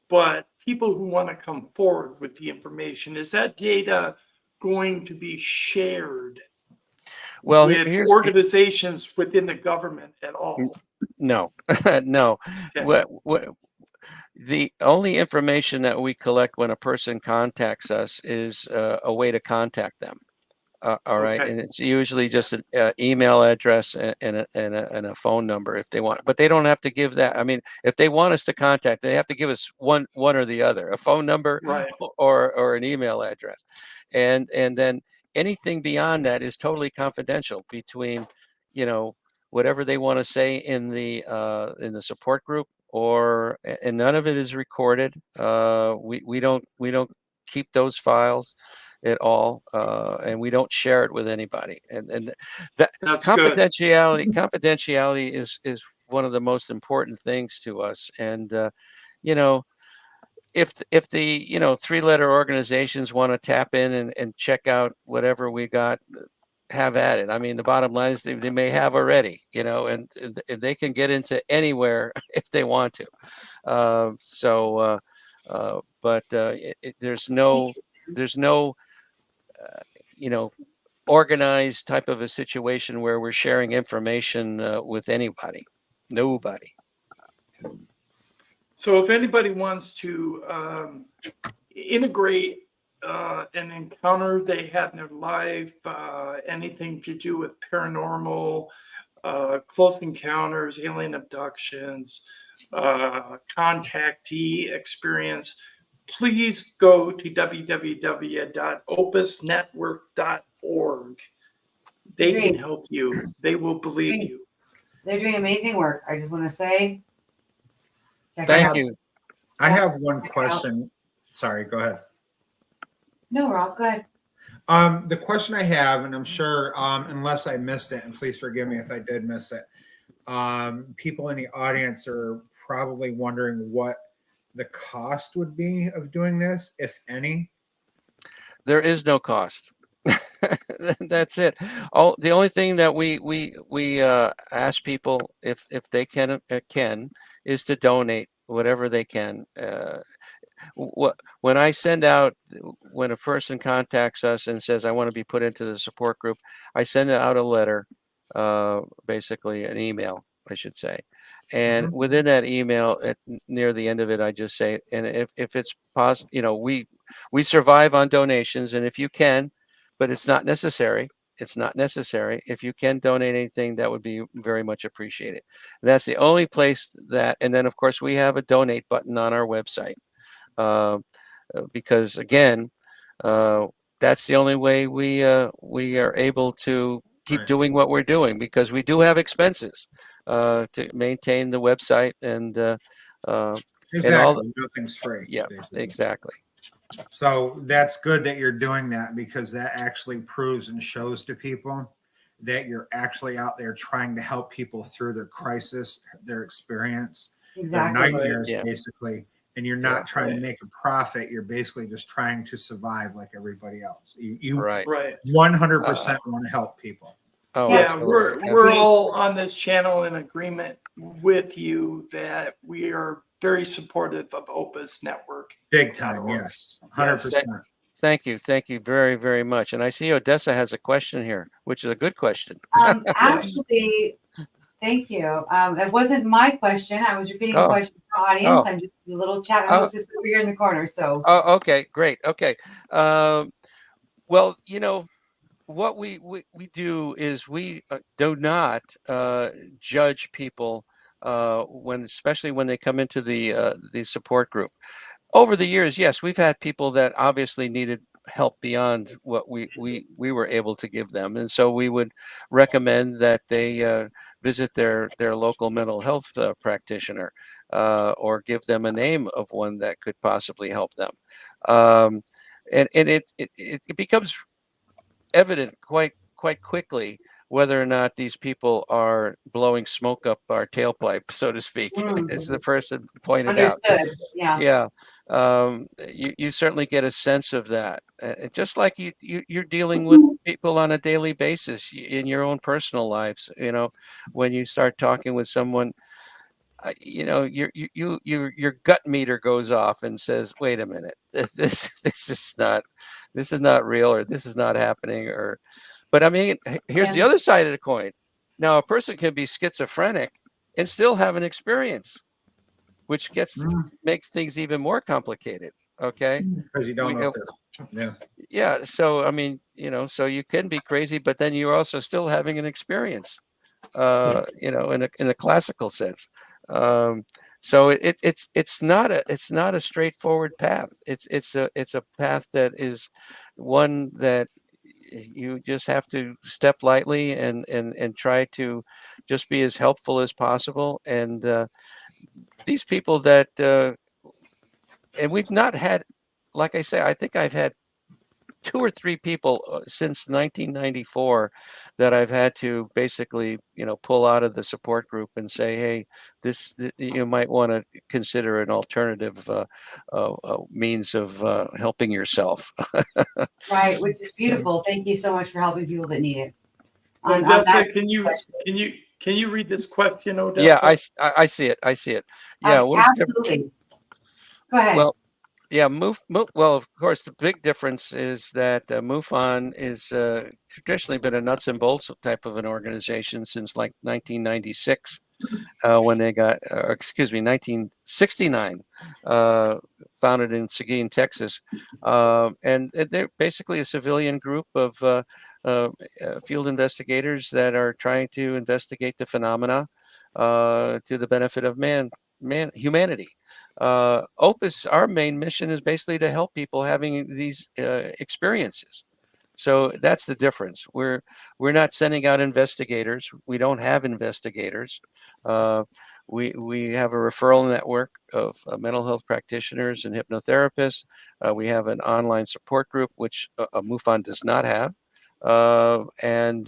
but people who want to come forward with the information, is that data going to be shared Well, with organizations within the government at all? No, no. Okay. The only information that we collect when a person contacts us is a way to contact them. All right, Okay. and it's usually just an email address and a phone number if they want, but they don't have to give that. I mean, if they want us to contact, they have to give us one or the other, a phone number Right. or an email address, and then anything beyond that is totally confidential between, whatever they want to say in the support group, and none of it is recorded. We don't keep those files at all, and we don't share it with anybody. And that That's good. confidentiality is one of the most important things to us. And if the 3-letter organizations want to tap in and check out whatever we got, have at it. I mean, the bottom line is they may have already, and they can get into anywhere if they want to. But there's no organized type of a situation where we're sharing information with anybody. Nobody. So if anybody wants to integrate an encounter they had in their life, anything to do with paranormal, close encounters, alien abductions, contactee experience, please go to www.opusnetwork.org. They can Agreed. help you. They will believe Agreed. you. They're doing amazing work. I just want to say, check it Thank out. you. I have one Check it out. question. Sorry, go ahead. No, Rob, go ahead. The question I have, and I'm sure, unless I missed it, and please forgive me if I did miss it, people in the audience are probably wondering what the cost would be of doing this, if any. There is no cost. That's it. Oh, the only thing that we ask people if they can is to donate whatever they can. When I send out, when a person contacts us and says I want to be put into the support group, I send out a letter, basically an email, I should say. And within that email, near the end of it, I just say, and if it's possible, we survive on donations, and if you can, but it's not necessary. It's not necessary. If you can donate anything, that would be very much appreciated. That's the only place that, and then of course we have a donate button on our website. Because again, that's the only way we are able to keep Right. doing what we're doing, because we do have expenses to maintain the website and all Exactly. Nothing's free. yeah, basically. exactly. So that's good that you're doing that, because that actually proves and shows to people that you're actually out there trying to help people through their crisis, their experience, their Exactly. nightmares, Yeah. basically. And you're not Yeah. trying to make a profit. You're basically just trying to survive like everybody else. You Right. 100% want to help people. Oh, Yeah, absolutely. we're all on this channel in agreement with you that we are very supportive of Opus Network. Big time, yes. 100%. Thank you very, very much. And I see Odessa has a question here, which is a good question. Actually, thank you. It wasn't my question. I was repeating a Oh. question for the audience. Oh. I'm just a little chat Oh. hostess over here in the corner. So Oh, okay, great. Okay. Well, what we do is we do not judge people especially when they come into the support group. Over the years, yes, we've had people that obviously needed help beyond what we were able to give them, and so we would recommend that they visit their local mental health practitioner, or give them a name of one that could possibly help them. And it becomes evident quite quickly whether or not these people are blowing smoke up our tailpipe, so to speak, as the person pointed out. understood. Yeah. Yeah, you certainly get a sense of that, just like you're dealing with people on a daily basis in your own personal lives. When you start talking with someone, your gut meter goes off and says, "Wait a minute, this is not real, or this is not happening." But I mean, here's the Yeah. other side of the coin. Now, a person can be schizophrenic and still have an experience, which makes things even more complicated. Okay. Because you don't We- know if they're, yeah. Yeah. So I mean, so you can be crazy, but then you're also still having an experience. In a classical sense. So it's not a straightforward path. It's a path that is one that you just have to step lightly and try to just be as helpful as possible. And these people that and we've not had, like I say, I think I've had 2 or 3 people since 1994 that I've had to basically, pull out of the support group and say, "Hey, you might want to consider an alternative means of helping yourself." Right, which is beautiful. Thank you so much for helping people that need it. On Odessa, that can you read this question, Odessa? Yeah, I see it. I see it. Yeah, what is different? absolutely. Go ahead. Well, yeah, well, of course, the big difference is that MUFON is traditionally been a nuts and bolts type of an organization since like 1996. when they got, excuse me, 1969, founded in Seguin, Texas. And they're basically a civilian group of field investigators that are trying to investigate the phenomena to the benefit of humanity. OPUS, our main mission is basically to help people having these experiences. So that's the difference. We're not sending out investigators. We don't have investigators. We have a referral network of mental health practitioners and hypnotherapists. We have an online support group, which MUFON does not have. And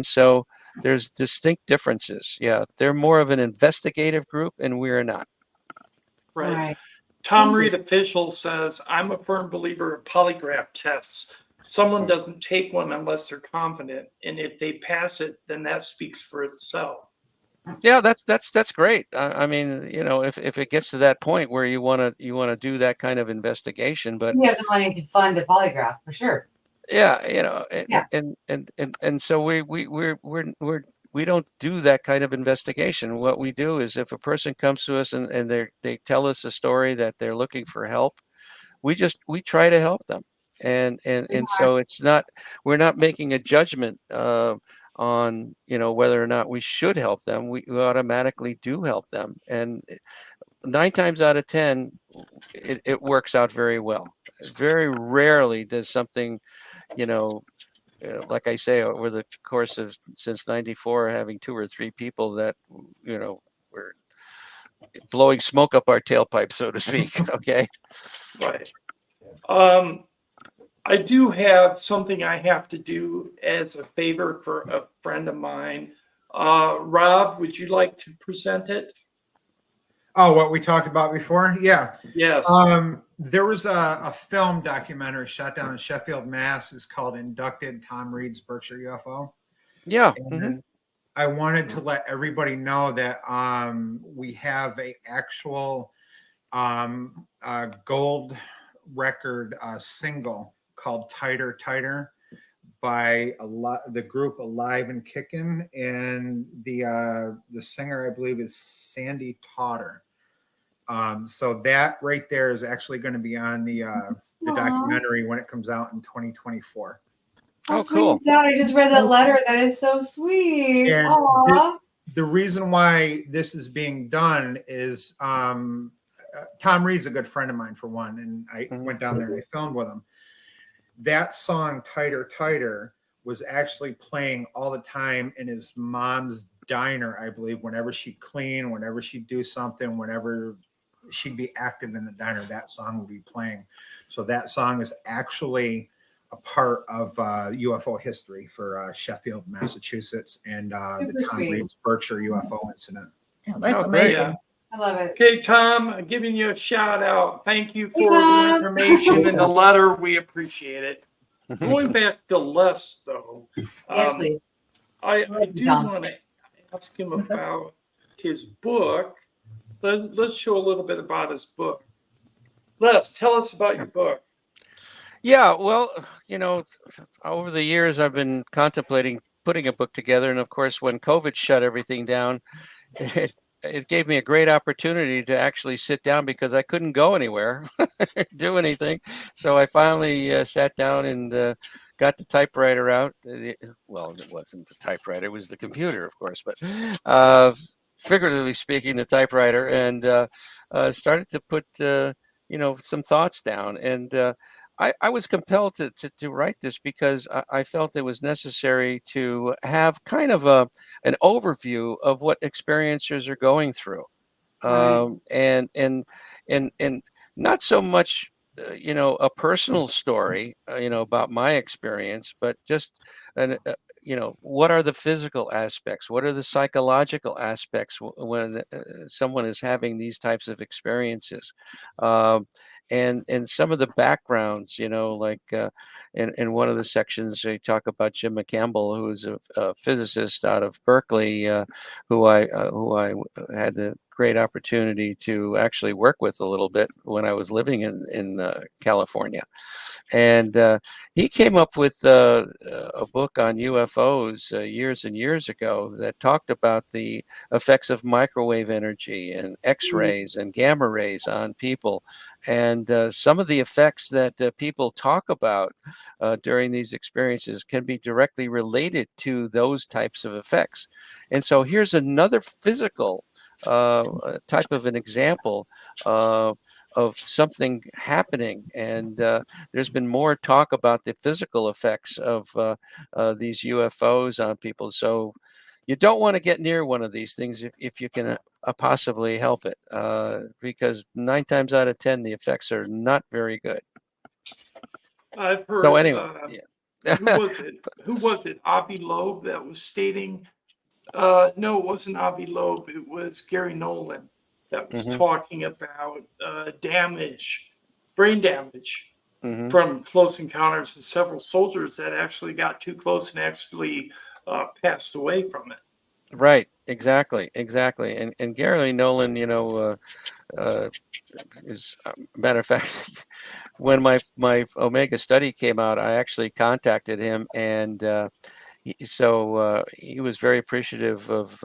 so there's distinct differences. Yeah, they're more of an investigative group, and we're not. Right. Tom Thank you. Reed official says, I'm a firm believer of polygraph tests. Someone doesn't take one unless they're confident, and if they pass it, then that speaks for itself. Yeah, that's great. I mean, you know, if it gets to that point where you want to do that kind of investigation, but We have the money to fund a polygraph for sure. yeah, you know, Yeah. and so we don't do that kind of investigation. What we do is if a person comes to us and they tell us a story that they're looking for help, we try to help them. And so we're not making a judgment on, you know, whether or not we should help them. We automatically do help them. And 9 times out of 10, it works out very well. Very rarely does something, you know, like I say, over the course of since '94, having 2 or 3 people that, you know, were blowing smoke up our tailpipe, so to speak. Okay. Right. I do have something I have to do as a favor for a friend of mine. Rob, would you like to present it? Oh, what we talked about before? Yeah. Yes. There was a film documentary shot down in Sheffield, Mass. It's called Inducted, Tom Reed's Berkshire UFO. Yeah. And I wanted to let everybody know that we have a actual gold record single called Tighter Tighter by the group Alive and Kickin', and the singer, I believe, is Sandy Totter. So that right there is actually going to be on the documentary when it comes out in 2024. Oh, That's cool. sweet. I just read that letter. That is so sweet. And Aw. the reason why this is being done is Tom Reed's a good friend of mine, for one, and I went down there and I filmed with him. That song Tighter Tighter was actually playing all the time in his mom's diner, I believe, whenever she'd clean, whenever she'd do something, whenever she'd be active in the diner, that song would be playing. So that song is actually a part of UFO history for Sheffield, Massachusetts, and the Tom sweet. Reed's Berkshire UFO incident. Yeah, that's Oh, great. amazing. I love it. Okay, Tom, I'm giving you a shout out. Thank you Hey, for the Tom. information and the letter. We appreciate it. Going back to Les, though, Yes, please. I do Tom. want to ask him about his book. Let's show a little bit about his book. Les, tell us about your book. Yeah, well, you know, over the years, I've been contemplating putting a book together. And of course, when COVID shut everything down, it gave me a great opportunity to actually sit down because I couldn't go anywhere, do anything. So I finally sat down and got the typewriter out. Well, it wasn't the typewriter, it was the computer, of course, but figuratively speaking, the typewriter, and started to put, you know, some thoughts down. And I was compelled to write this because I felt it was necessary to have kind of an overview of what experiencers are going through, Right. and not so much you know, a personal story, you know, about my experience, but just you know, what are the physical aspects? What are the psychological aspects when someone is having these types of experiences? And some of the backgrounds, you know, like in one of the sections, they talk about Jim McCampbell, who is a physicist out of Berkeley, who I had the great opportunity to actually work with a little bit when I was living in California. And he came up with a book on UFOs years and years ago that talked about the effects of microwave energy and X-rays and gamma rays on people. And some of the effects that people talk about during these experiences can be directly related to those types of effects. And so here's another physical type of an example of something happening. And there's been more talk about the physical effects of these UFOs on people. So you don't want to get near one of these things if you can possibly help it, because 9 times out of 10, the effects are not very good. I've heard. So anyway, Who was it? Who was it? Avi Loeb that was stating. No, it wasn't Avi Loeb. It was Gary Nolan that was talking about brain damage from close encounters, and several soldiers that actually got too close and actually passed away from it. Right, exactly. And Gary Nolan, you know, is matter of fact, when my Omega study came out, I actually contacted him, and he was very appreciative of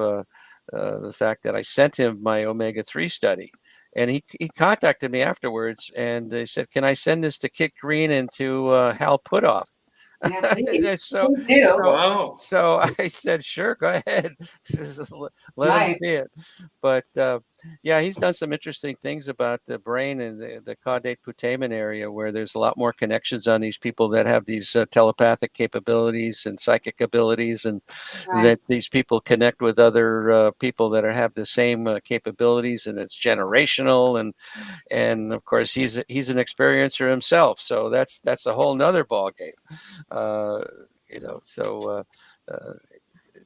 the fact that I sent him my Omega-3 study. And he contacted me afterwards, and they said, "Can I send this to Kit Green and to Hal Puthoff?" Yeah, please. so, Please do. Wow. so I said, "Sure, go ahead, let him Nice. see it." But yeah, he's done some interesting things about the brain and the caudate putamen area, where there's a lot more connections on these people that have these telepathic capabilities and psychic abilities, and Right. that these people connect with other people that have the same capabilities, and it's generational. And of course, he's an experiencer himself, so that's a whole nother ball game. You know, so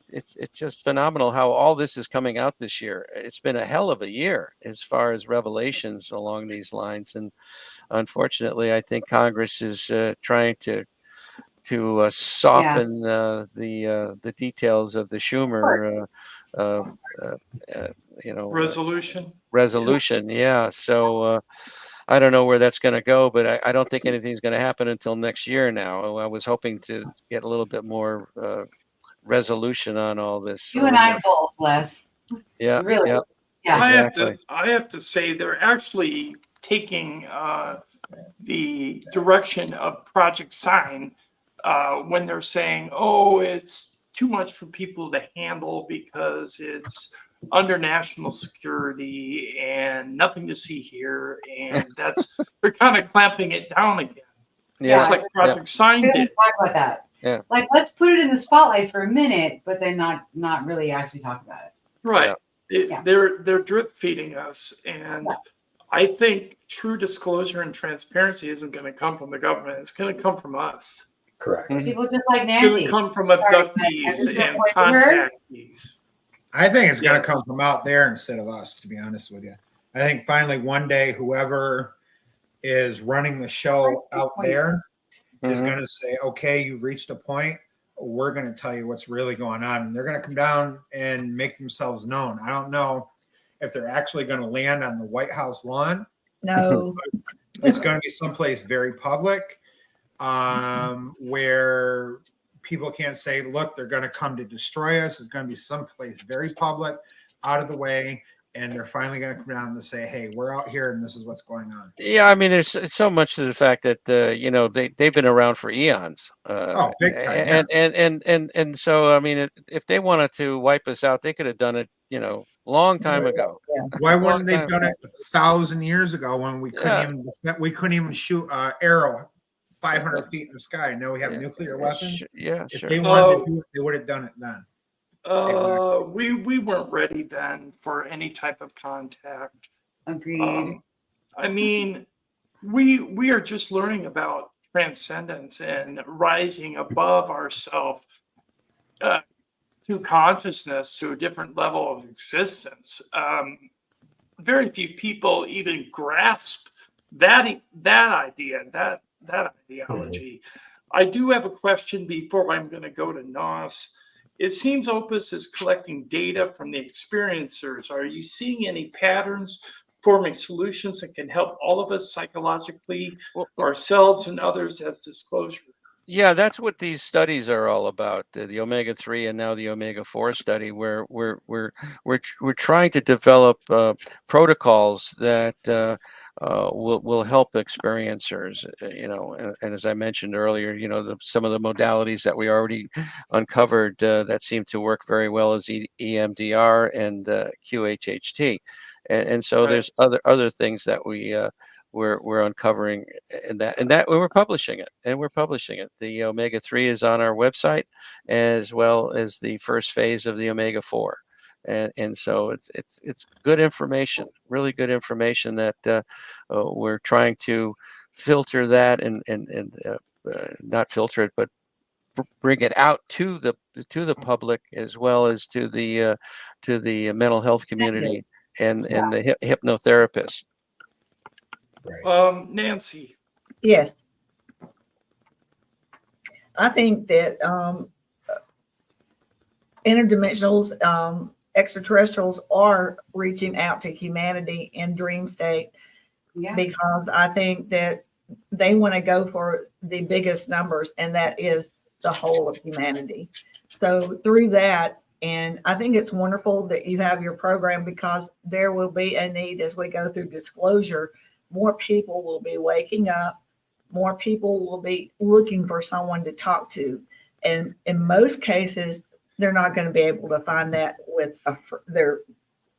it's just phenomenal how all this is coming out this year. It's been a hell of a year as far as revelations along these lines, and unfortunately, I think Congress is trying to soften the details of the Schumer you know, resolution. Yeah. So I don't know where that's going to go, but I don't think anything's going to happen until next year now. I was hoping to get a little bit more resolution on all this. You and I both, Les. Yeah. Really. Yeah. Yeah. Exactly. I have to say they're actually taking the direction of Project Sign when they're saying, "Oh, it's too much for people to handle because it's under national security and nothing to see here," and they're kind of clamping it down again. Yeah. It's like Project Sign We didn't did. talk about that. Yeah. Like, let's put it in the spotlight for a minute, but then not really actually talk about it. Right. Yeah. They're drip feeding us, and I think true disclosure and transparency isn't going to come from the government. It's going to come from us. Correct. People just like It's going Nancy. to come from abductees and contactees. I think it's going Yes. to come from out there instead of us, to be honest with you. I think finally one day, whoever is running the show out there is going to say, "Okay, you've reached a point. We're going to tell you what's really going on." And they're going to come down and make themselves known. I don't know if they're actually going to land on the White House lawn. No. It's going to be someplace very public, where people can't say, "Look, they're going to come to destroy us." It's going to be someplace very public, out of the way, and they're finally going to come down and say, "Hey, we're out here, and this is what's going on." Yeah, I mean, there's so much to the fact that you know, they've been around for eons. Big time. Yeah. And so I mean, if they wanted to wipe us out, they could have done it, you know, long time ago. Why Long wouldn't they time done it 1,000 years ago when we couldn't even shoot an arrow 500 feet in the sky? Now we have nuclear weapons. Yeah, If sure. they wanted to do it, they would have done it then. We weren't ready then for any type of contact. Agreed. I mean, we are just learning about transcendence and rising above ourselves to consciousness, to a different level of existence. Very few people even grasp that idea, that ideology. I do have a question before I'm going to go to NOS. It seems OPUS is collecting data from the experiencers. Are you seeing any patterns forming solutions that can help all of us psychologically, Well, ourselves and others as disclosure. yeah, that's what these studies are all about. The omega-3 and now the omega-4 study, where we're trying to develop protocols that will help experiencers. And as I mentioned earlier, some of the modalities that we already uncovered that seem to work very well is EMDR and QHHT, and so Right. there's other things that we're uncovering, and we're publishing it, The omega-3 is on our website, as well as the first phase of the omega-4, and so it's good information, really good information that we're trying to filter that and not filter it, but bring it out to the public, as well as to the mental health community and the hypnotherapists. Right. Nancy, Yes. I think that interdimensionals, extraterrestrials are reaching out to humanity in dream state, Yeah. because I think that they want to go for the biggest numbers, and that is the whole of humanity. So through that, and I think it's wonderful that you have your program, because there will be a need as we go through disclosure. More people will be waking up. More people will be looking for someone to talk to. And in most cases, they're not going to be able to find that with their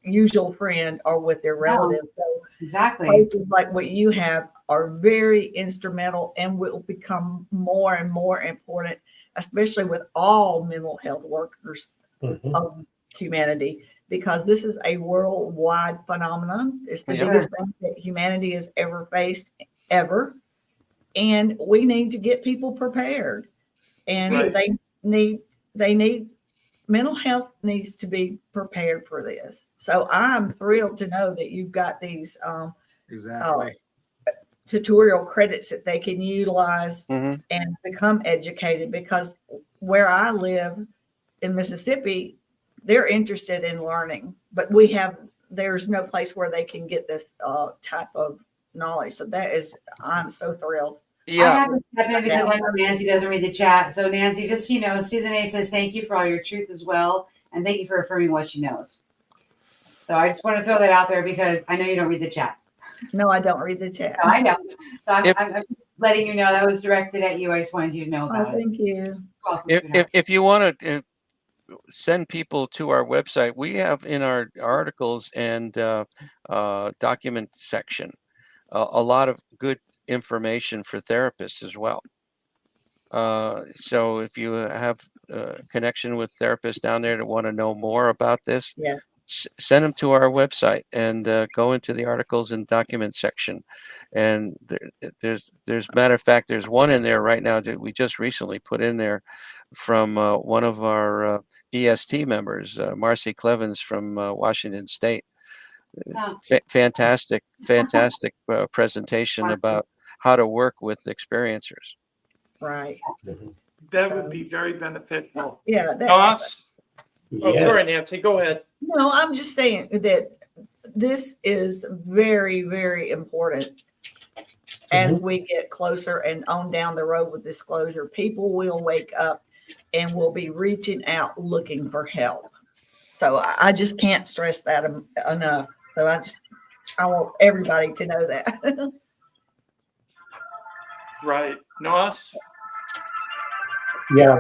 usual friend or with their relative. So Exactly. places like what you have are very instrumental and will become more and more important, especially with all mental health workers Mhm. of humanity, because this is a worldwide phenomenon. It's the Yeah. biggest thing that humanity has ever faced, ever. And we need to get people prepared. And Right. they need mental health needs to be prepared for this. So I'm thrilled to know that you've got these Exactly. tutorial credits that they can utilize Mhm. and become educated, because where I live in Mississippi, they're interested in learning, but there's no place where they can get this type of knowledge. So I'm so thrilled. I Yeah, have to step in because I know Nancy doesn't read the chat. So Nancy, just Susan A says thank you for all your truth as well, and thank you for affirming what she knows. So I just want to throw that out there because I know you don't read the chat. No, I don't read the chat. No, I know. So If- I'm letting you know that was directed at you. I just wanted you to know Oh, about it. thank you. Welcome, if sweetheart. if you want to send people to our website, we have in our articles and document section a lot of good information for therapists as well. So if you have a connection with therapists down there that want to know more about this, Yeah. send them to our website and go into the articles and document section. And there's matter of fact, there's one in there right now that we just recently put in there from one of our EST members, Marcy Clevens from Washington State. Oh. Fantastic presentation Wonderful. about how to work with experiencers. Right. Mhm. that would be very beneficial. Yeah. Us? Oh, Yeah. sorry, Nancy, go ahead. No, I'm just saying that this is very, very important as we get closer and on down the road with disclosure. People will wake up and will be reaching out looking for help. So I just can't stress that enough. So I want everybody to know that. Right. Nos? Yeah,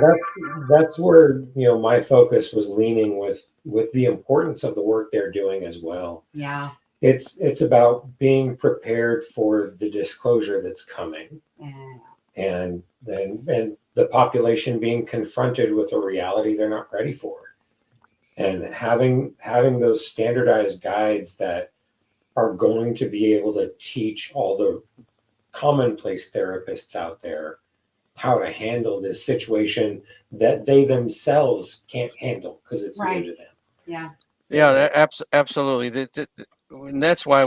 that's where my focus was leaning with the importance of the work they're doing as well. Yeah. It's about being prepared for the disclosure that's coming, Yeah. and the population being confronted with a reality they're not ready for, and having those standardized guides that are going to be able to teach all the commonplace therapists out there how to handle this situation that they themselves can't handle because it's Right. new to them. Yeah. Yeah, absolutely. And that's why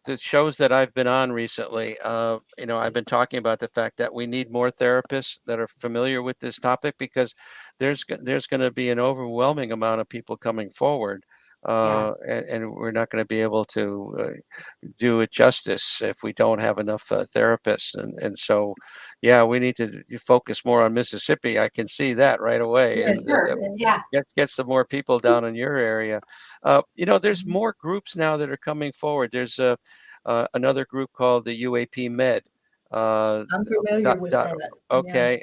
the shows that I've been on recently, I've been talking about the fact that we need more therapists that are familiar with this topic, because there's going to be an overwhelming amount of people coming forward and we're not going to be able to do it justice if we don't have enough therapists. And so, yeah, we need to focus more on Mississippi. I can see that right away, Yes, and Sure. Yeah. get some more people down in your area. There's more groups now that are coming forward. There's another group called the UAP Med. I'm familiar with that. Yeah. Okay,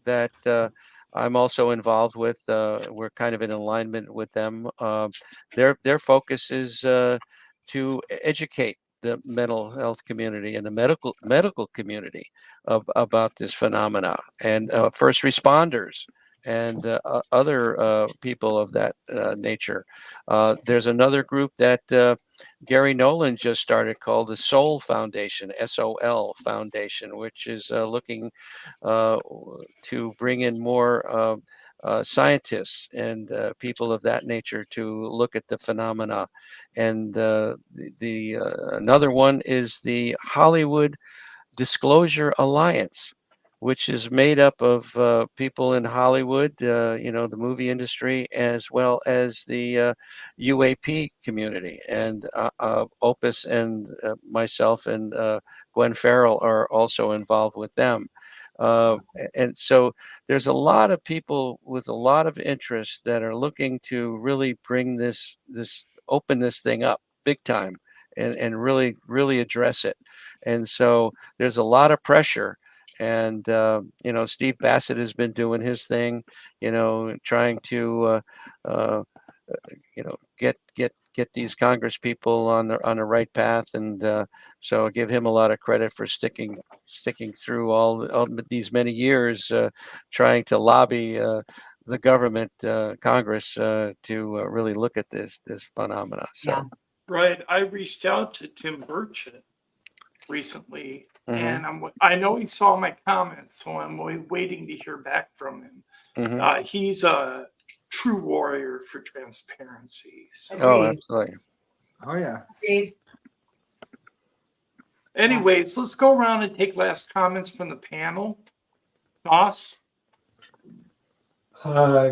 that I'm also involved with. We're kind of in alignment with them. Their focus is to educate the mental health community and the medical community about this phenomena, and first responders and other people of that nature. There's another group that Gary Nolan just started called the Soul Foundation, SOL Foundation, which is looking to bring in more scientists and people of that nature to look at the phenomena. And another one is the Hollywood Disclosure Alliance, which is made up of people in Hollywood, the movie industry, as well as the UAP community. And OPUS and myself and Gwen Farrell are also involved with them. And so there's a lot of people with a lot of interest that are looking to really bring open this thing up big time and really address it. And so there's a lot of pressure. And Steve Bassett has been doing his thing, trying to get these Congress people on the right path, and so I give him a lot of credit for sticking through all these many years, trying to lobby the government, Congress, to really look at this phenomena. So. Yeah. Right. I reached out to Tim Burchett recently, Mhm. and I know he saw my comments, so I'm waiting to hear back from him. Mhm. He's a true warrior for transparency. So Oh, Agreed. absolutely. Oh yeah. Agreed. anyways, let's go around and take last comments from the panel. Noss?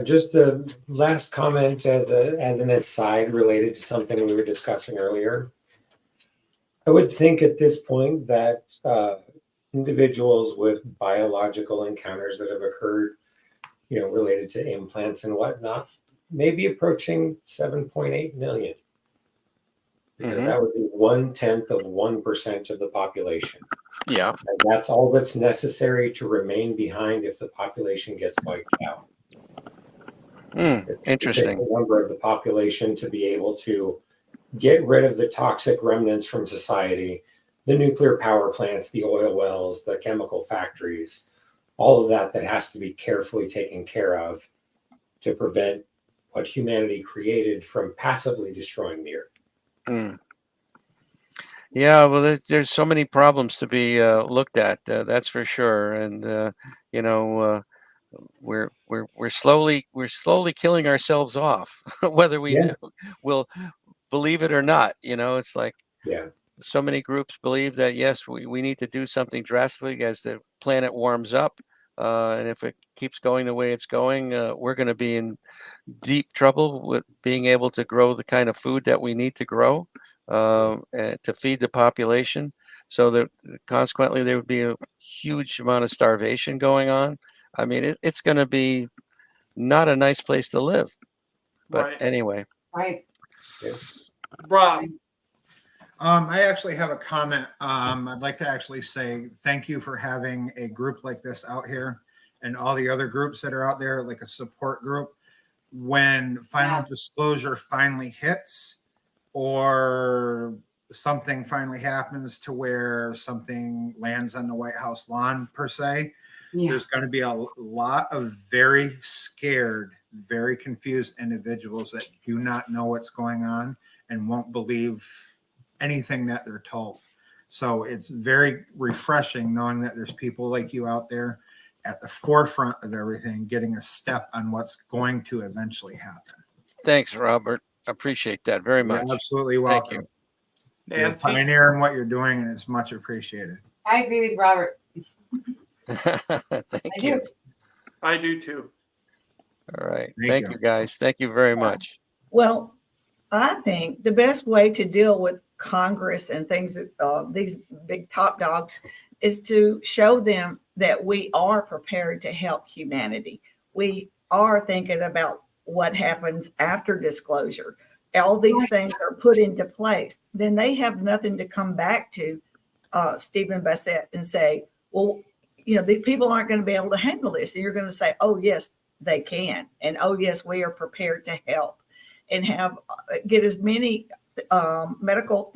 Just the last comment as an aside related to something we were discussing earlier. I would think at this point that individuals with biological encounters that have occurred, related to implants and whatnot, may be approaching 7.8 million. Because that would be 1/10 of 1% of the population. Yeah. And that's all that's necessary to remain behind if the population gets wiped out. Interesting. The number of the population to be able to get rid of the toxic remnants from society, the nuclear power plants, the oil wells, the chemical factories, all of that has to be carefully taken care of to prevent what humanity created from passively destroying the earth. Yeah, well, there's so many problems to be looked at. That's for sure, and we're slowly killing ourselves off, whether we will believe it or not. It's like so many groups believe that yes, we need to do something drastically as the planet warms up, and if it keeps going the way it's going, we're going to be in deep trouble with being able to grow the kind of food that we need to grow to feed the population. So that consequently there would be a huge amount of starvation going on. I mean, it's going to be not a nice place to live. But Right. anyway. Right. Rob? I actually have a comment. I'd like to actually say thank you for having a group like this out here and all the other groups that are out there, like a support group. When final disclosure finally hits or something finally happens to where something lands on the White House lawn, per se, there's going to be a lot of very scared, very confused individuals that do not know what's going on and won't believe anything that they're told. So it's very refreshing knowing that there's people like you out there at the forefront of everything, getting a step on what's going to eventually happen. Thanks, Robert. Appreciate that very much. You're absolutely welcome. Thank you. You're a Nancy? pioneer in what you're doing, and it's much appreciated. I agree with Robert. Thank you. I do too. All right. Thank Thank you, guys. Thank you very much. Well, I think the best way to deal with Congress and things, these big top dogs, is to show them that we are prepared to help humanity. We are thinking about what happens after disclosure. All these things are put into place. Then they have nothing to come back to Stephen Bassett and say, well, the people aren't going to be able to handle this. And you're going to say, oh, yes, they can. And oh, yes, we are prepared to help and get as many mental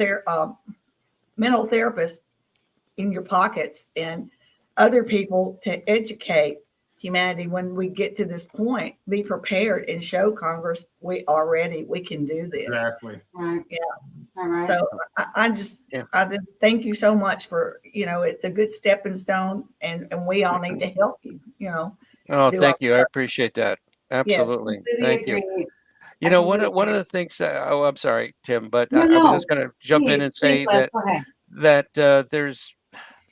therapists in your pockets and other people to educate humanity when we get to this point. Be prepared and show Congress we are ready. We can do this. Exactly. Right. Yeah. All right. So I just thank you so much for, it's a good stepping stone, and we all need to help you, Oh, do thank our you. I part. appreciate that. Absolutely. Completely Thank you. agree. You I know, completely one of agree. the things I'm sorry, Tim, but No, I was no. just going to jump in Please, and please, say Les, go ahead. that there's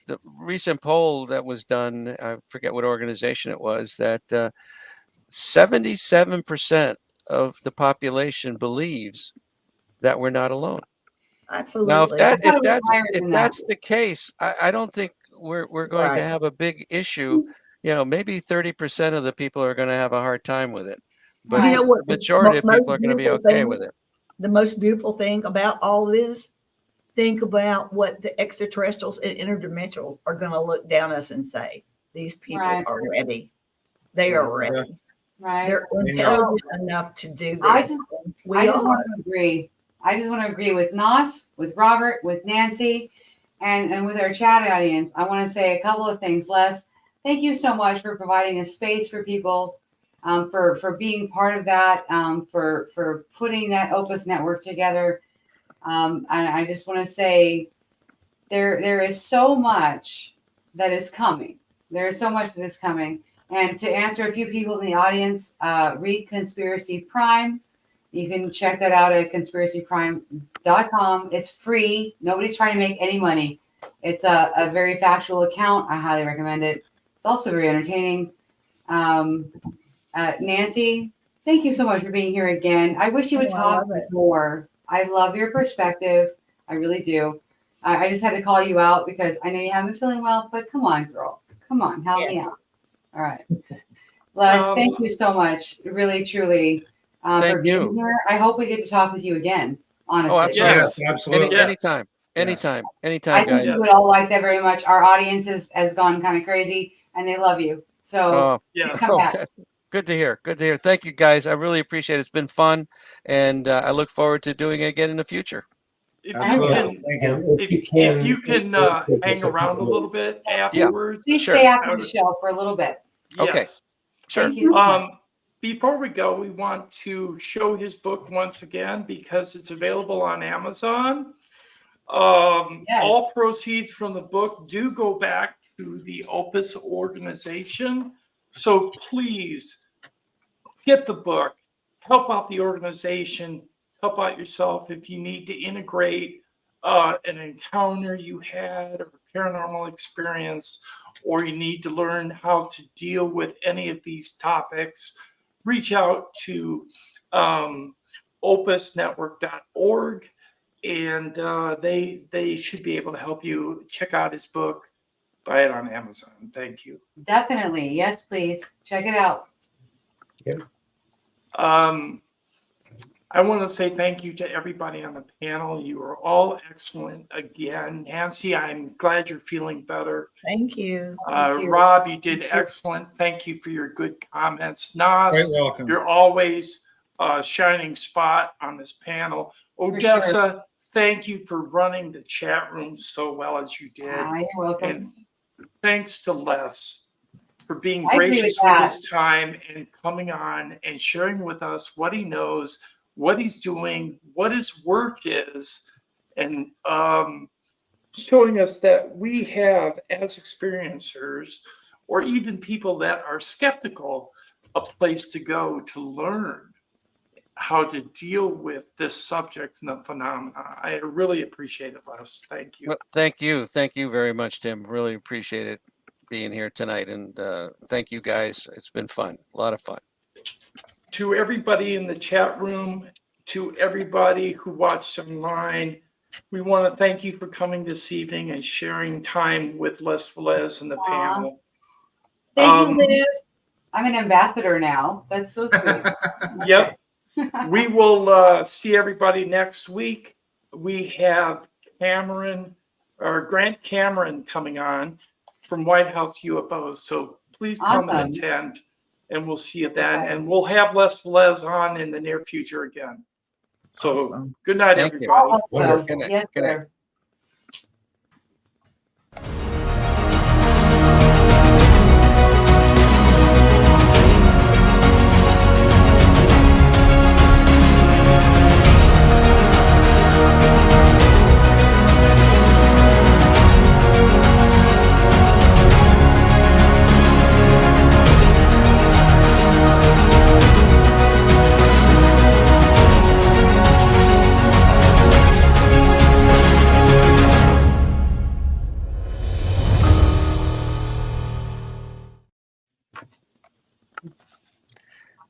the recent poll that was done. I forget what organization it was, that 77% of the population believes that we're not alone. Now, Absolutely. I thought it was higher if than that. that's the case, I don't think we're going to Right. have a big issue. Maybe 30% of the people are going to have a hard time with it, but Right. You know what the majority of most people are going to be beautiful okay thing- with it. The most beautiful thing about all this, think about what the extraterrestrials and interdimensionals are going to look down us and say, these people Right. are ready. They are ready. Right. They're intelligent enough to do this. I just We want are. to agree. I just want to agree with Nos, with Robert, with Nancy, and with our chat audience. I want to say a couple of things. Les, thank you so much for providing a space for people, for being part of that, for putting that Opus network together. I just want to say there is so much that is coming. There is so much that is coming. And to answer a few people in the audience, read Conspiracy Prime. You can check that out at conspiracyprime.com. It's free. Nobody's trying to make any money. It's a very factual account. I highly recommend it. It's also very entertaining. Nancy, thank you so much for being here again. I wish you would Oh, I talk love it. more. I love your perspective. I really do. I just had to call you out because I know you haven't been feeling well, but come on, girl. Come on, help me out. All right. Les, thank you so much. Really, truly, for Thank being you. here. I hope we get to talk with you again, honestly. absolutely. Yes, absolutely. Anytime, Yes. anytime, I think guys. you would all like that very much. Our audience has gone kind of crazy and they love you. So Oh, Yes. come back. good to hear. Good to hear. Thank you, guys. I really appreciate it. It's been fun, and I look forward to doing it again in the future. If you Absolutely. can, Thank you. And if you can hang around a little bit afterwards. Please Sure. stay after the show for a little bit. Okay. Yes. Sure. Thank you so much. Before we go, we want to show his book once again because it's available on Amazon. Yes. All proceeds from the book do go back to the Opus organization. So please get the book, help out the organization, help out yourself if you need to integrate an encounter you had or a paranormal experience, or you need to learn how to deal with any of these topics. Reach out to opusnetwork.org, and they should be able to help you. Check out his book, buy it on Amazon. Thank you. Definitely. Yes, please. Check it out. I want to say thank you to everybody on the panel. You are all excellent again. Nancy, I'm glad you're feeling better. Thank you. Thank you. Rob, you did Thank you. excellent. Thank you for your good comments. Nas, Quite welcome. you're always a shining spot on this panel. For sure. Odessa, thank you for running the chat room so well as you did. You're welcome. And thanks to Les for being I agree with gracious with that. his time and coming on and sharing with us what he knows, what he's doing, what his work is, and showing us that we have, as experiencers, or even people that are skeptical, a place to go to learn how to deal with this subject and the phenomena. I really appreciate it, Les. Thank you. Well, thank you. Thank you very much, Tim. Really appreciate it being here tonight. And thank you, guys. It's been fun. A lot of fun. To everybody in the chat room, to everybody who watched online. We want to thank you for coming this evening and sharing time with Les Velez and the Aw. panel. Thank you, Liv. I'm an ambassador now. That's so sweet. Yep. We will see everybody next week. We have Grant Cameron coming on from White House UFOs. So please come and Awesome. attend, and we'll see you then. Okay. And we'll have Les Velez on in the near future again. So Awesome. good night, Thank you. everybody. I hope so. Wonderful. Good night. Yes, Good night. sir.